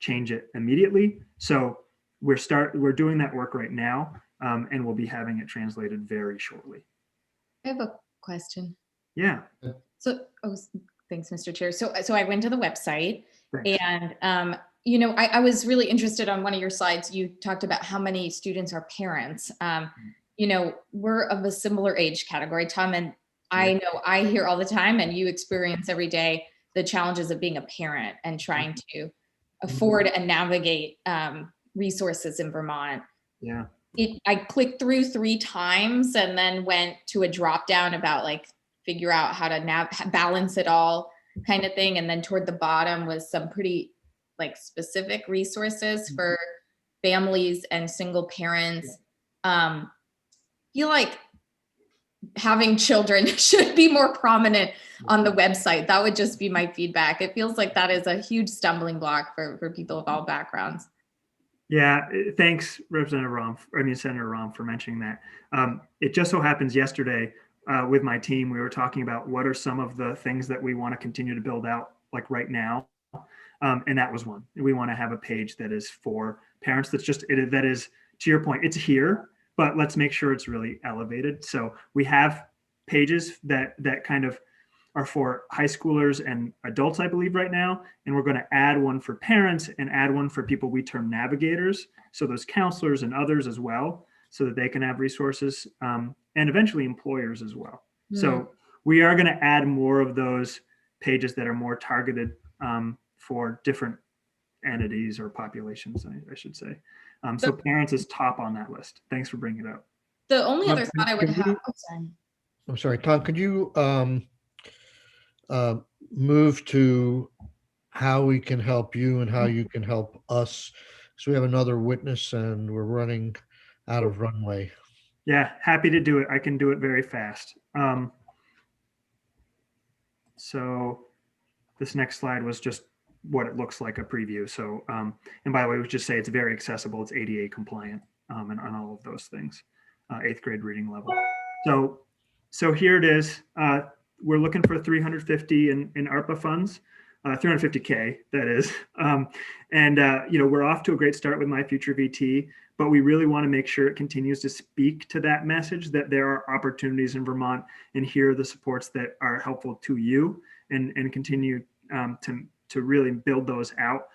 change it immediately. So we're doing that work right now, and we'll be having it translated very shortly. I have a question. Yeah. So, thanks, Mr. Chair. So I went to the website. Thanks. And, I was really interested on one of your slides. You talked about how many students are parents. We're of a similar age category, Tom, and I know I hear all the time, and you experience every day, the challenges of being a parent and trying to afford and navigate resources in Vermont. Yeah. I clicked through 3 times and then went to a drop down about figure out how to balance it all kind of thing. And then toward the bottom was some pretty specific resources for families and single parents. Feel like having children should be more prominent on the website. That would just be my feedback. It feels like that is a huge stumbling block for people of all backgrounds. Yeah, thanks, Senator Rahm, for mentioning that. It just so happens yesterday with my team, we were talking about what are some of the things that we want to continue to build out right now. And that was one. We want to have a page that is for parents. That is, to your point, it's here, but let's make sure it's really elevated. So we have pages that kind of are for high schoolers and adults, I believe, right now. And we're going to add one for parents and add one for people we term navigators. So those counselors and others as well, so that they can have resources, and eventually employers as well. So we are going to add more of those pages that are more targeted for different entities or populations, I should say. So parents is top on that list. Thanks for bringing it up. The only other thought I would have, I'm sorry, Tom, could you move to how we can help you and how you can help us? So we have another witness and we're running out of runway. Yeah, happy to do it. I can do it very fast. So this next slide was just what it looks like, a preview. So, and by the way, we just say it's very accessible. It's ADA compliant, and on all of those things. eighth grade reading level. So here it is. We're looking for 350 in ARPA funds, 350K, that is. We're off to a great start with My Future VT, but we really want to make sure it continues to speak to that message that there are opportunities in Vermont, and here are the supports that are helpful to you, and continue to really build those out.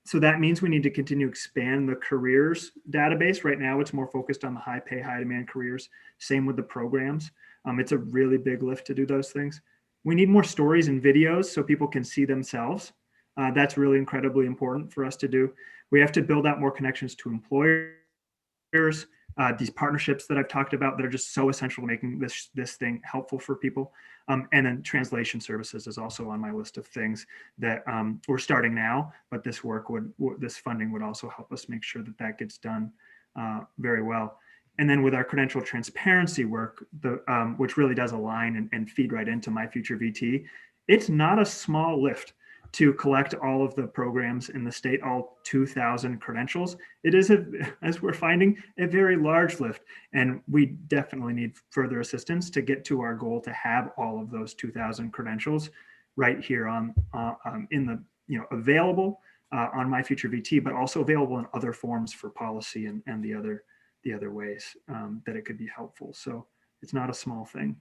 So that means we need to continue to expand the careers database. Right now, it's more focused on the high pay, high demand careers. Same with the programs. It's a really big lift to do those things. We need more stories and videos so people can see themselves. That's really incredibly important for us to do. We have to build out more connections to employers. These partnerships that I've talked about that are just so essential to making this thing helpful for people. And then translation services is also on my list of things that we're starting now, but this funding would also help us make sure that that gets done very well. And then with our credential transparency work, which really does align and feed right into My Future VT, it's not a small lift to collect all of the programs in the state, all 2,000 credentials. It is, as we're finding, a very large lift. And we definitely need further assistance to get to our goal to have all of those 2,000 credentials right here available on My Future VT, but also available in other forms for policy and the other ways that it could be helpful. So it's not a small thing.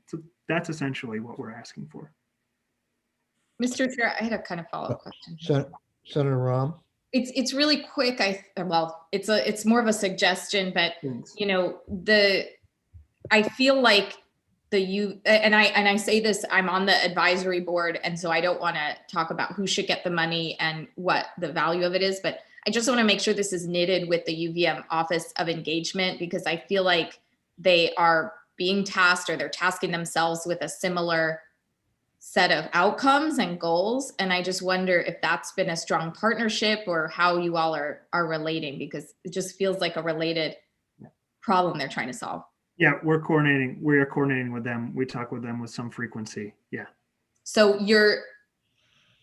So that's essentially what we're asking for. Mr. Chair, I had a kind of follow-up question. Senator Rahm? It's really quick. It's more of a suggestion, but Thanks. I feel like and I say this, I'm on the advisory board, and so I don't want to talk about who should get the money and what the value of it is, but I just want to make sure this is knitted with the UVM Office of Engagement, because I feel like they are being tasked, or they're tasking themselves with a similar set of outcomes and goals. And I just wonder if that's been a strong partnership, or how you all are relating, because it just feels like a related problem they're trying to solve. Yeah, we are coordinating with them. We talk with them with some frequency. Yeah. So your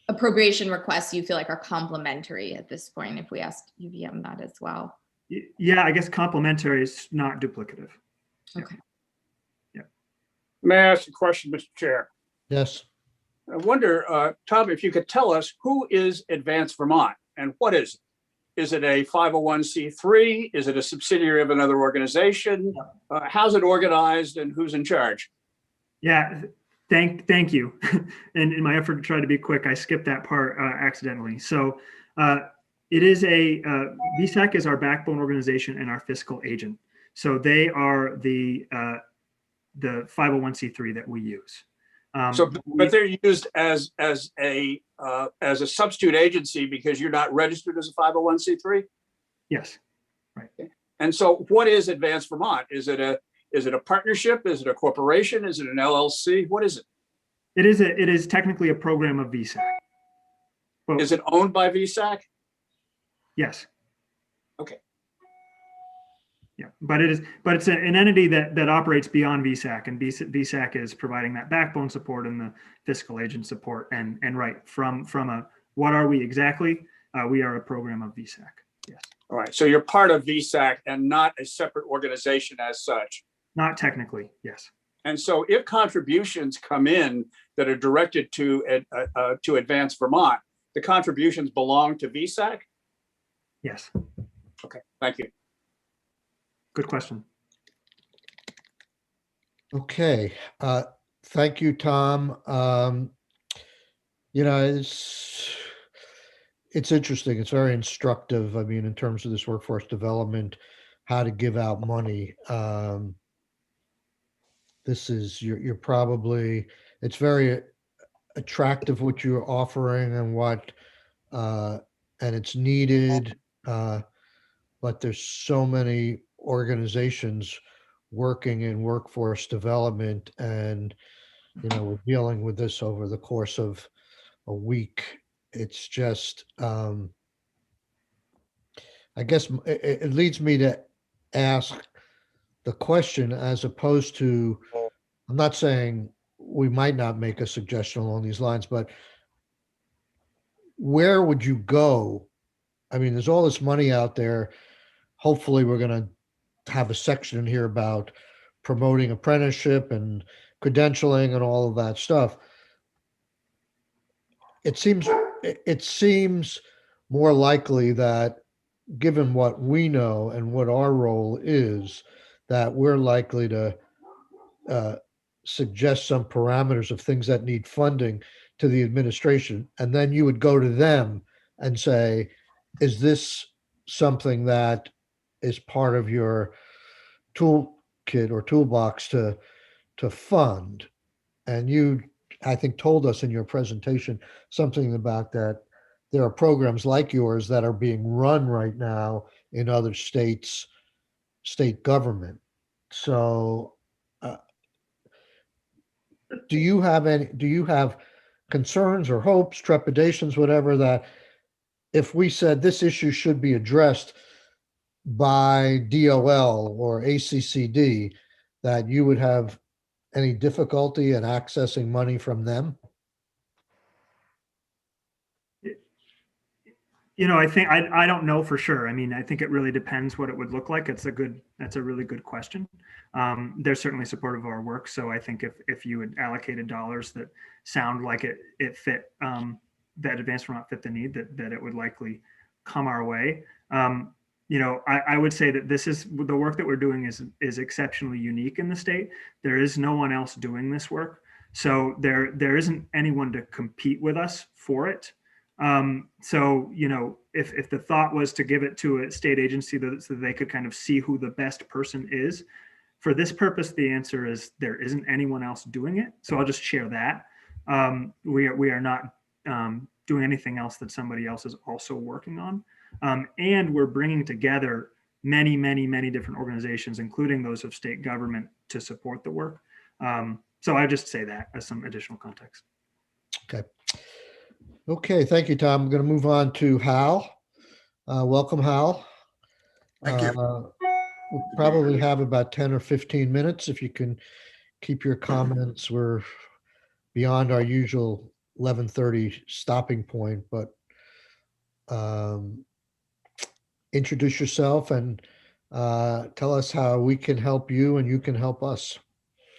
appropriation requests, you feel like, are complementary at this point, if we asked UVM that as well? Yeah, I guess complementary is not duplicative. Okay. Yeah. May I ask a question, Mr. Chair? Yes. I wonder, Tom, if you could tell us, who is Advance Vermont and what is it? Is it a 501c3? Is it a subsidiary of another organization? How's it organized and who's in charge? Yeah, thank you. And in my effort to try to be quick, I skipped that part accidentally. So it is VSAC is our backbone organization and our fiscal agent. So they are the 501c3 that we use. But they're used as a substitute agency because you're not registered as a 501c3? Yes, right. And so what is Advance Vermont? Is it a partnership? Is it a corporation? Is it an LLC? What is it? It is technically a program of VSAC. Well, is it owned by VSAC? Yes. Okay. Yeah, but it's an entity that operates beyond VSAC, and VSAC is providing that backbone support and the fiscal agent support. And right from what are we exactly? We are a program of VSAC. Yes. All right. So you're part of VSAC and not a separate organization as such. Not technically, yes. And so if contributions come in that are directed to Advance Vermont, the contributions belong to VSAC? Yes. Okay. Thank you. Good question. Okay. Thank you, Tom. It's interesting. It's very instructive. I mean, in terms of this workforce development, how to give out money. This is, you're probably, it's very attractive what you're offering and and it's needed. But there's so many organizations working in workforce development, and we're dealing with this over the course of a week. It's just I guess it leads me to ask the question, as opposed to, I'm not saying we might not make a suggestion along these lines, but where would you go? I mean, there's all this money out there. Hopefully we're going to have a section in here about promoting apprenticeship and credentialing and all of that stuff. It seems more likely that, given what we know and what our role is, that we're likely to suggest some parameters of things that need funding to the administration. And then you would go to them and say, is this something that is part of your toolkit or toolbox to fund? And you, I think, told us in your presentation something about that there are programs like yours that are being run right now in other states, state government. So do you have concerns or hopes, trepidations, whatever, that if we said this issue should be addressed by DOL or ACCD, that you would have any difficulty in accessing money from them? I think I don't know for sure. I mean, I think it really depends what it would look like. That's a really good question. They're certainly supportive of our work. So I think if you had allocated dollars that sound like it fit, that Advanced Vermont fit the need, that it would likely come our way. I would say that this is the work that we're doing is exceptionally unique in the state. There is no one else doing this work. So there isn't anyone to compete with us for it. So, if the thought was to give it to a state agency so they could kind of see who the best person is, for this purpose, the answer is there isn't anyone else doing it. So I'll just share that. We are not doing anything else that somebody else is also working on. And we're bringing together many, many, many different organizations, including those of state government, to support the work. So I just say that as some additional context. Okay, thank you, Tom. I'm going to move on to Hal. Welcome, Hal. Thank you. We'll probably have about 10 or 15 minutes. If you can keep your comments, we're beyond our usual 11:30 stopping point, but introduce yourself and tell us how we can help you and you can help us.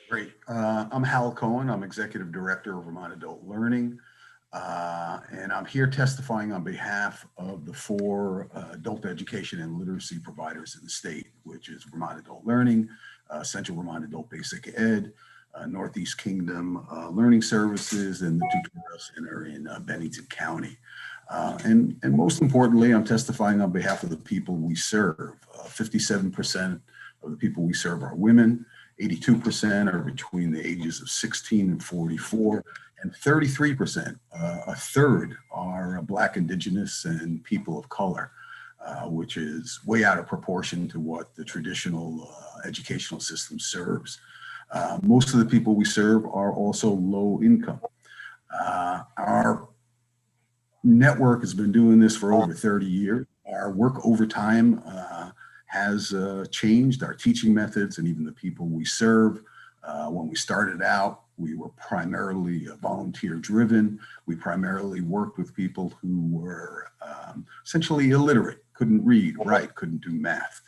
Great. I'm Hal Cohn. I'm Executive Director of Vermont Adult Learning. And I'm here testifying on behalf of the 4 adult education and literacy providers in the state, which is Vermont Adult Learning, Central Vermont Adult Basic Ed, Northeast Kingdom Learning Services, and the Tutorial Center in Bennington County. And most importantly, I'm testifying on behalf of the people we serve. 57% of the people we serve are women, 82% are between the ages of 16 and 44, and 33%, a third, are Black, Indigenous, and people of color, which is way out of proportion to what the traditional educational system serves. Most of the people we serve are also low income. Our network has been doing this for over 30 years. Our work over time has changed, our teaching methods, and even the people we serve. When we started out, we were primarily volunteer driven. We primarily worked with people who were essentially illiterate, couldn't read, write, couldn't do math.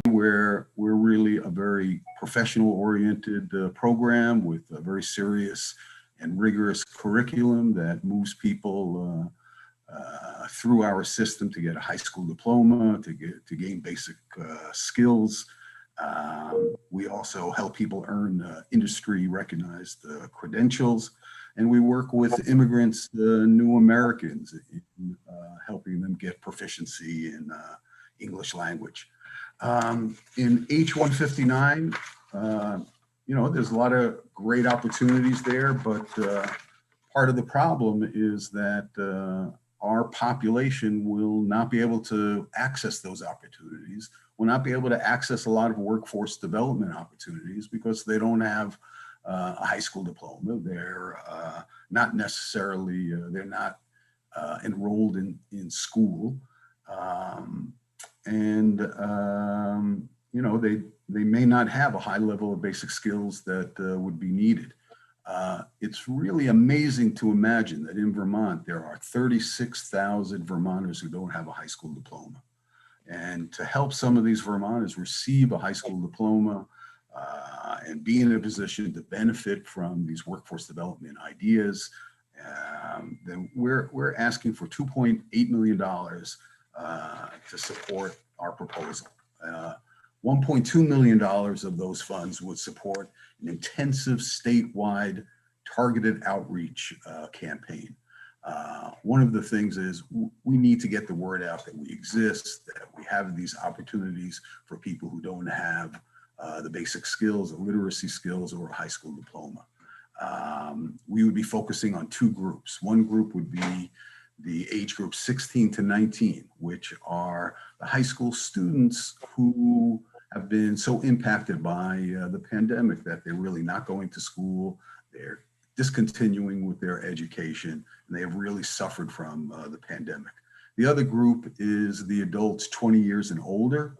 We're really a very professional oriented program with a very serious and rigorous curriculum that moves people through our system to get a high school diploma, to gain basic skills. We also help people earn industry recognized credentials, and we work with immigrants, new Americans, in helping them get proficiency in English language. In H-159, there's a lot of great opportunities there, but part of the problem is that our population will not be able to access those opportunities, will not be able to access a lot of workforce development opportunities because they don't have a high school diploma. They're not necessarily, they're not enrolled in school. They may not have a high level of basic skills that would be needed. It's really amazing to imagine that in Vermont, there are 36,000 Vermonters who don't have a high school diploma. And to help some of these Vermonters receive a high school diploma and be in a position to benefit from these workforce development ideas, then we're asking for $2.8 million to support our proposal. $1.2 million of those funds would support an intensive statewide targeted outreach campaign. One of the things is we need to get the word out that we exist, that we have these opportunities for people who don't have the basic skills, the literacy skills, or a high school diploma. We would be focusing on two groups. One group would be the age group 16 to 19, which are the high school students who have been so impacted by the pandemic that they're really not going to school, they're discontinuing with their education, and they have really suffered from the pandemic. The other group is the adults 20 years and older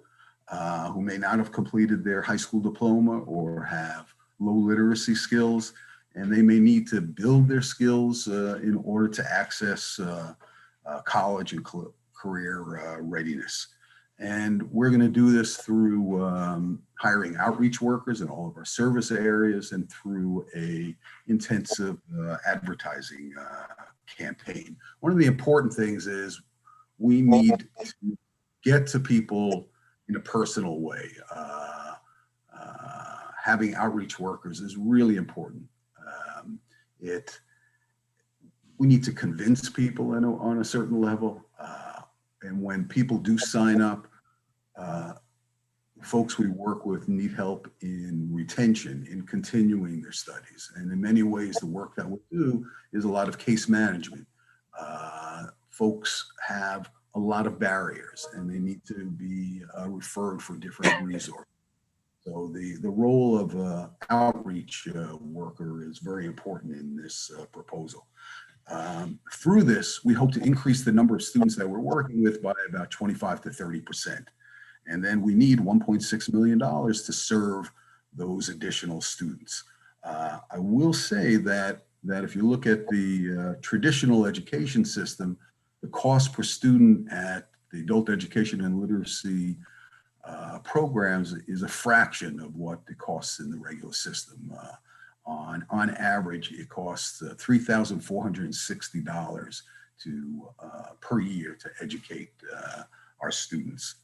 who may not have completed their high school diploma or have low literacy skills, and they may need to build their skills in order to access college and career readiness. And we're going to do this through hiring outreach workers in all of our service areas and through a intensive advertising campaign. One of the important things is we need to get to people in a personal way. Having outreach workers is really important. We need to convince people on a certain level. And when people do sign up, folks we work with need help in retention, in continuing their studies. And in many ways, the work that we do is a lot of case management. Folks have a lot of barriers and they need to be referred for different resources. So the role of outreach worker is very important in this proposal. Through this, we hope to increase the number of students that we're working with by about 25 to 30%. And then we need $1.6 million to serve those additional students. I will say that if you look at the traditional education system, the cost per student at the adult education and literacy programs is a fraction of what it costs in the regular system. On average, it costs $3,460 per year to educate our students.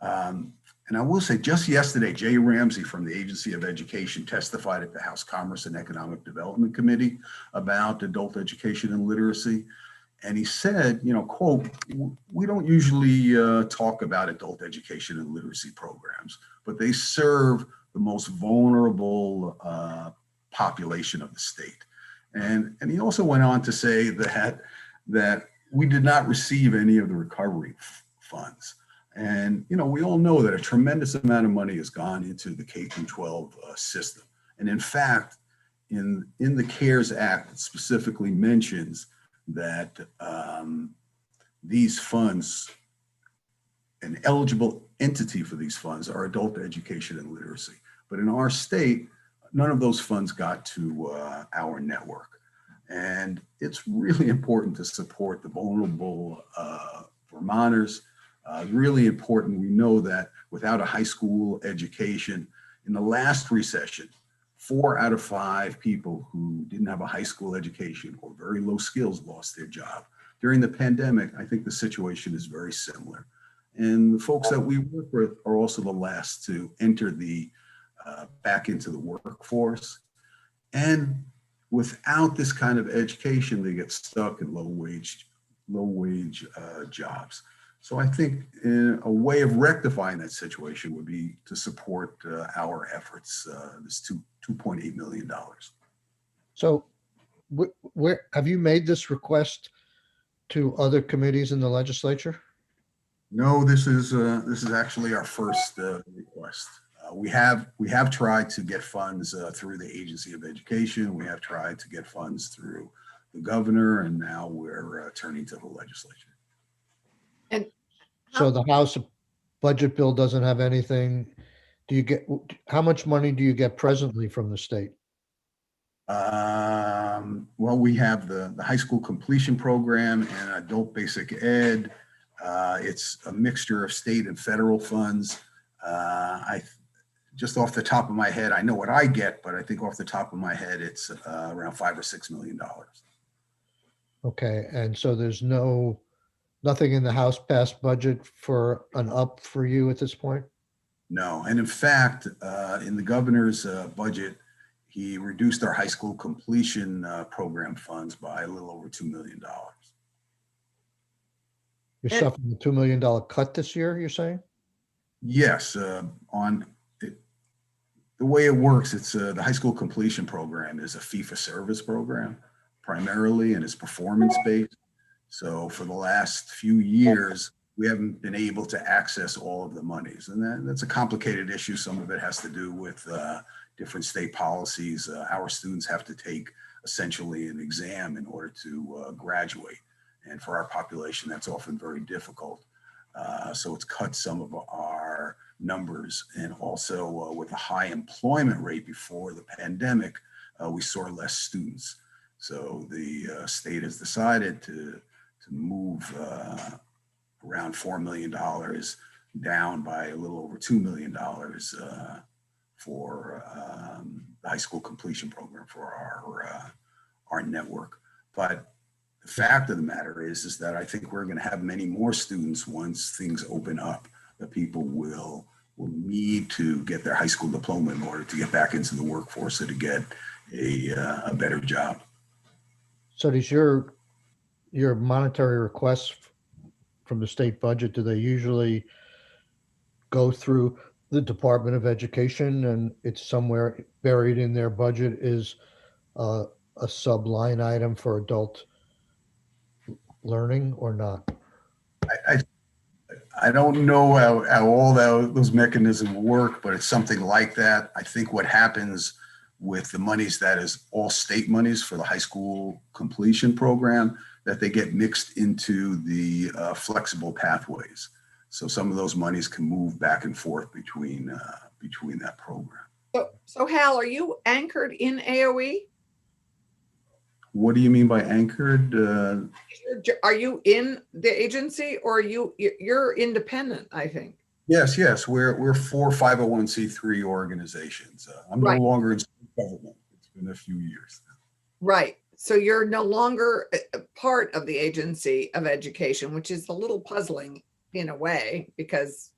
And I will say, just yesterday, Jay Ramsey from the Agency of Education testified at the House Commerce and Economic Development Committee about adult education and literacy. And he said, quote, "We don't usually talk about adult education and literacy programs, but they serve the most vulnerable population of the state." And he also went on to say that we did not receive any of the recovery funds. And, we all know that a tremendous amount of money has gone into the K-12 system. And in fact, in the CARES Act, it specifically mentions that these funds, an eligible entity for these funds, are adult education and literacy. But in our state, none of those funds got to our network. And it's really important to support the vulnerable Vermonters. Really important. We know that without a high school education, in the last recession, 4 out of 5 people who didn't have a high school education or very low skills lost their job. During the pandemic, I think the situation is very similar. And the folks that we work with are also the last to enter back into the workforce. And without this kind of education, they get stuck in low wage jobs. So I think a way of rectifying that situation would be to support our efforts, this $2.8 million. So where have you made this request to other committees in the legislature? No, this is actually our first request. We have tried to get funds through the Agency of Education. We have tried to get funds through the governor, and now we're turning to the legislature. And So the House budget bill doesn't have anything. How much money do you get presently from the state? Well, we have the high school completion program and adult basic ed. It's a mixture of state and federal funds. Just off the top of my head, I know what I get, but I think off the top of my head, it's around $5 or $6 million. Okay, and so there's nothing in the House passed budget for an up for you at this point? No, and in fact, in the governor's budget, he reduced our high school completion program funds by a little over $2 million. You're And- suffering a $2 million cut this year, you're saying? Yes, the way it works, it's the high school completion program is a fee-for-service program primarily, and it's performance-based. So for the last few years, we haven't been able to access all of the monies, and that's a complicated issue. Some of it has to do with different state policies. Our students have to take essentially an exam in order to graduate, and for our population, that's often very difficult. So it's cut some of our numbers, and also with a high employment rate before the pandemic, we saw less students. So the state has decided to move around $4 million down by a little over $2 million for the high school completion program for our network. But the fact of the matter is that I think we're going to have many more students once things open up, that people will need to get their high school diploma in order to get back into the workforce or to get a better job. So does your monetary requests from the state budget, do they usually go through the Department of Education, and it's somewhere buried in their budget is a sub-line item for adult learning or not? I don't know how all those mechanisms work, but it's something like that. I think what happens with the monies that is all state monies for the high school completion program, that they get mixed into the flexible pathways. So some of those monies can move back and forth between that program. So Hal, are you anchored in AOE? What do you mean by anchored? Are you in the agency, or you're independent, I think? Yes. We're 4 501c3 organizations. I'm Right. no longer in government. It's been a few years. Right. So you're no longer a part of the Agency of Education, which is a little puzzling in a way, because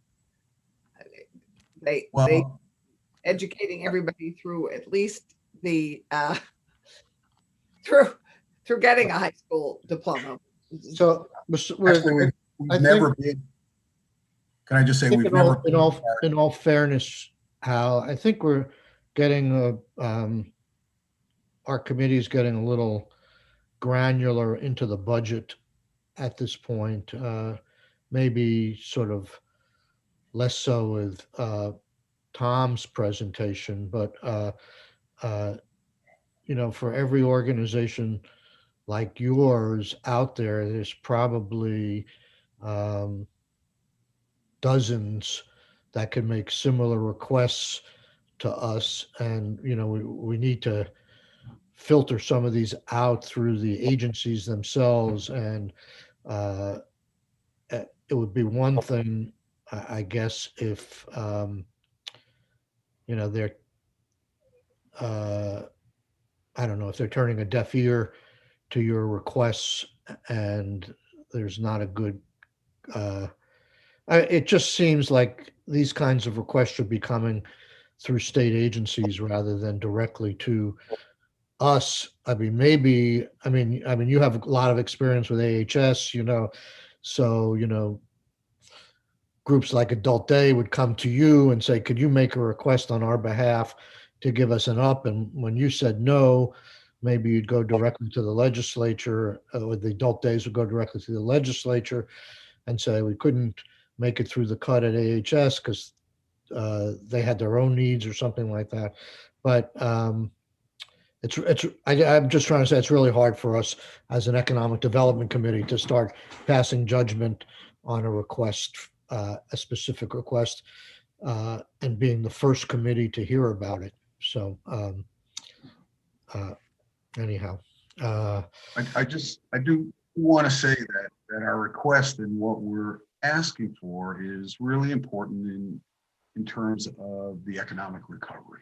they educating everybody through at least the through getting a high school diploma. So Actually, I we've never think- been. Can I just say we've in never all, been. in all fairness, Hal, I think we're getting our committee is getting a little granular into the budget at this point. Maybe sort of less so with Tom's presentation, but for every organization like yours out there, there's probably dozens that can make similar requests to us, and we need to filter some of these out through the agencies themselves. And it would be one thing, I guess, if they're I don't know if they're turning a deaf ear to your requests, and there's not a good it just seems like these kinds of requests should be coming through state agencies rather than directly to us. I mean, you have a lot of experience with AHS, so groups like Adult Day would come to you and say, could you make a request on our behalf to give us an up? And when you said no, maybe you'd go directly to the legislature, or the Adult Days would go directly to the legislature and say, we couldn't make it through the cut at AHS because they had their own needs or something like that. But I'm just trying to say it's really hard for us as an economic development committee to start passing judgment on a request, a specific request, and being the first committee to hear about it. So anyhow. I do want to say that that our request and what we're asking for is really important in terms of the economic recovery.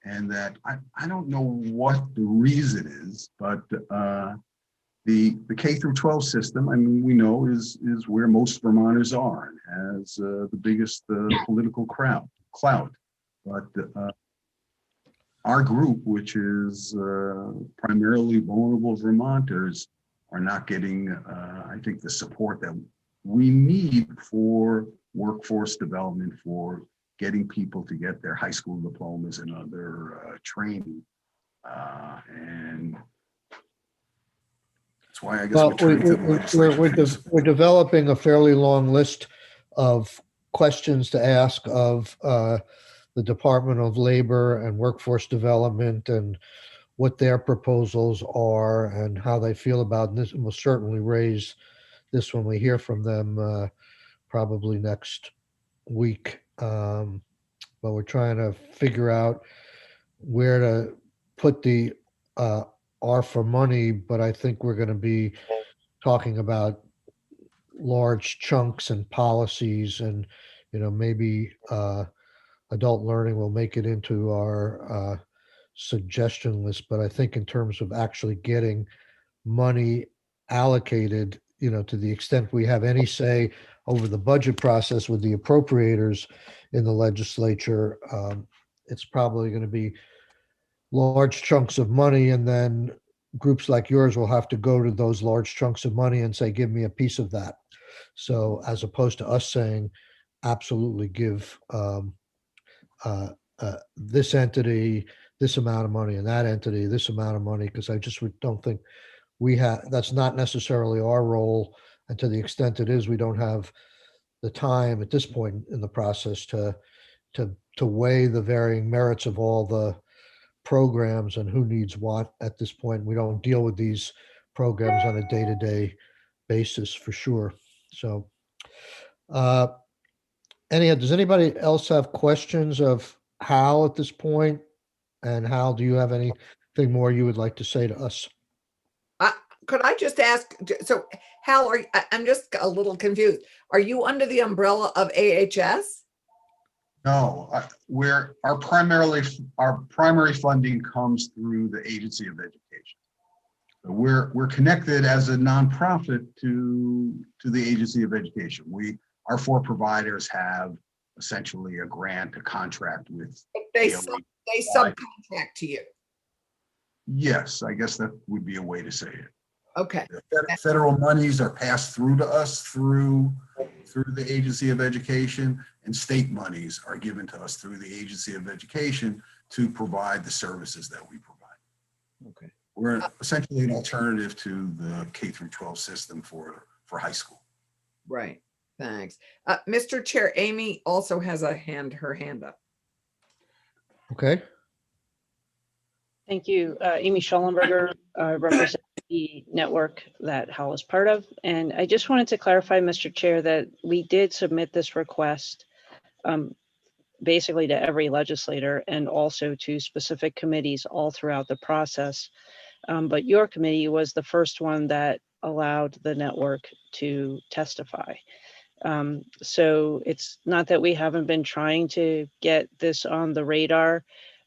And that I don't know what the reason is, but the K through 12 system, I mean, we know is where most Vermonters are and has the biggest political clout. But our group, which is primarily vulnerable Vermonters, are not getting, I think, the support that we need for workforce development, for getting people to get their high school diplomas and other training. And that's why I guess Well, we turn to the legislature for this. we're developing a fairly long list of questions to ask of the Department of Labor and Workforce Development and what their proposals are and how they feel about this. And we'll certainly raise this when we hear from them probably next week. But we're trying to figure out where to put the Arpa money, but I think we're going to be talking about large chunks and policies and, maybe adult learning will make it into our suggestion list. But I think in terms of actually getting money allocated, to the extent we have any say over the budget process with the appropriators in the legislature, it's probably going to be large chunks of money, and then groups like yours will have to go to those large chunks of money and say, give me a piece of that. So as opposed to us saying, absolutely give this entity this amount of money and that entity this amount of money, because I just don't think that's not necessarily our role. And to the extent it is, we don't have the time at this point in the process to weigh the varying merits of all the programs and who needs what at this point. We don't deal with these programs on a day-to-day basis for sure. So does anybody else have questions of Hal at this point? And Hal, do you have anything more you would like to say to us? Could I just ask, so Hal, I'm just a little confused. Are you under the umbrella of AHS? No, our primary funding comes through the Agency of Education. So we're connected as a nonprofit to the Agency of Education. Our 4 providers have essentially a contract with. They subcontract to you. Yes, I guess that would be a way to say it. Okay. The federal monies are passed through to us through the Agency of Education, and state monies are given to us through the Agency of Education to provide the services that we provide. Okay. We're essentially an alternative to the K through 12 system for high school. Right. Thanks. Mr. Chair, Amy also has her hand up. Okay. Thank you. Amy Schollenberger, represents the network that Hal is part of. And I just wanted to clarify, Mr. Chair, that we did submit this request basically to every legislator and also to specific committees all throughout the process. But your committee was the first one that allowed the network to testify. So it's not that we haven't been trying to get this on the radar.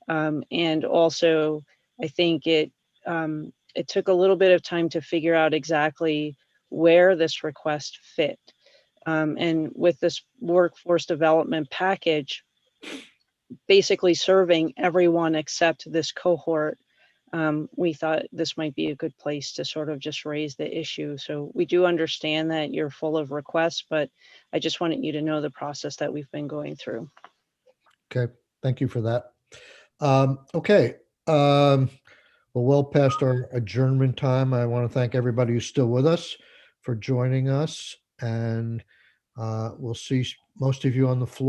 And also, I think it took a little bit of time to figure out exactly where this request fit. And with this workforce development package, basically serving everyone except this cohort, we thought this might be a good place to sort of just raise the issue. So we do understand that you're full of requests, but I just wanted you to know the process that we've been going through. Okay, thank you for that. Okay, we're well past our adjournment time. I want to thank everybody who's still with us for joining us, and we'll see most of you on the floor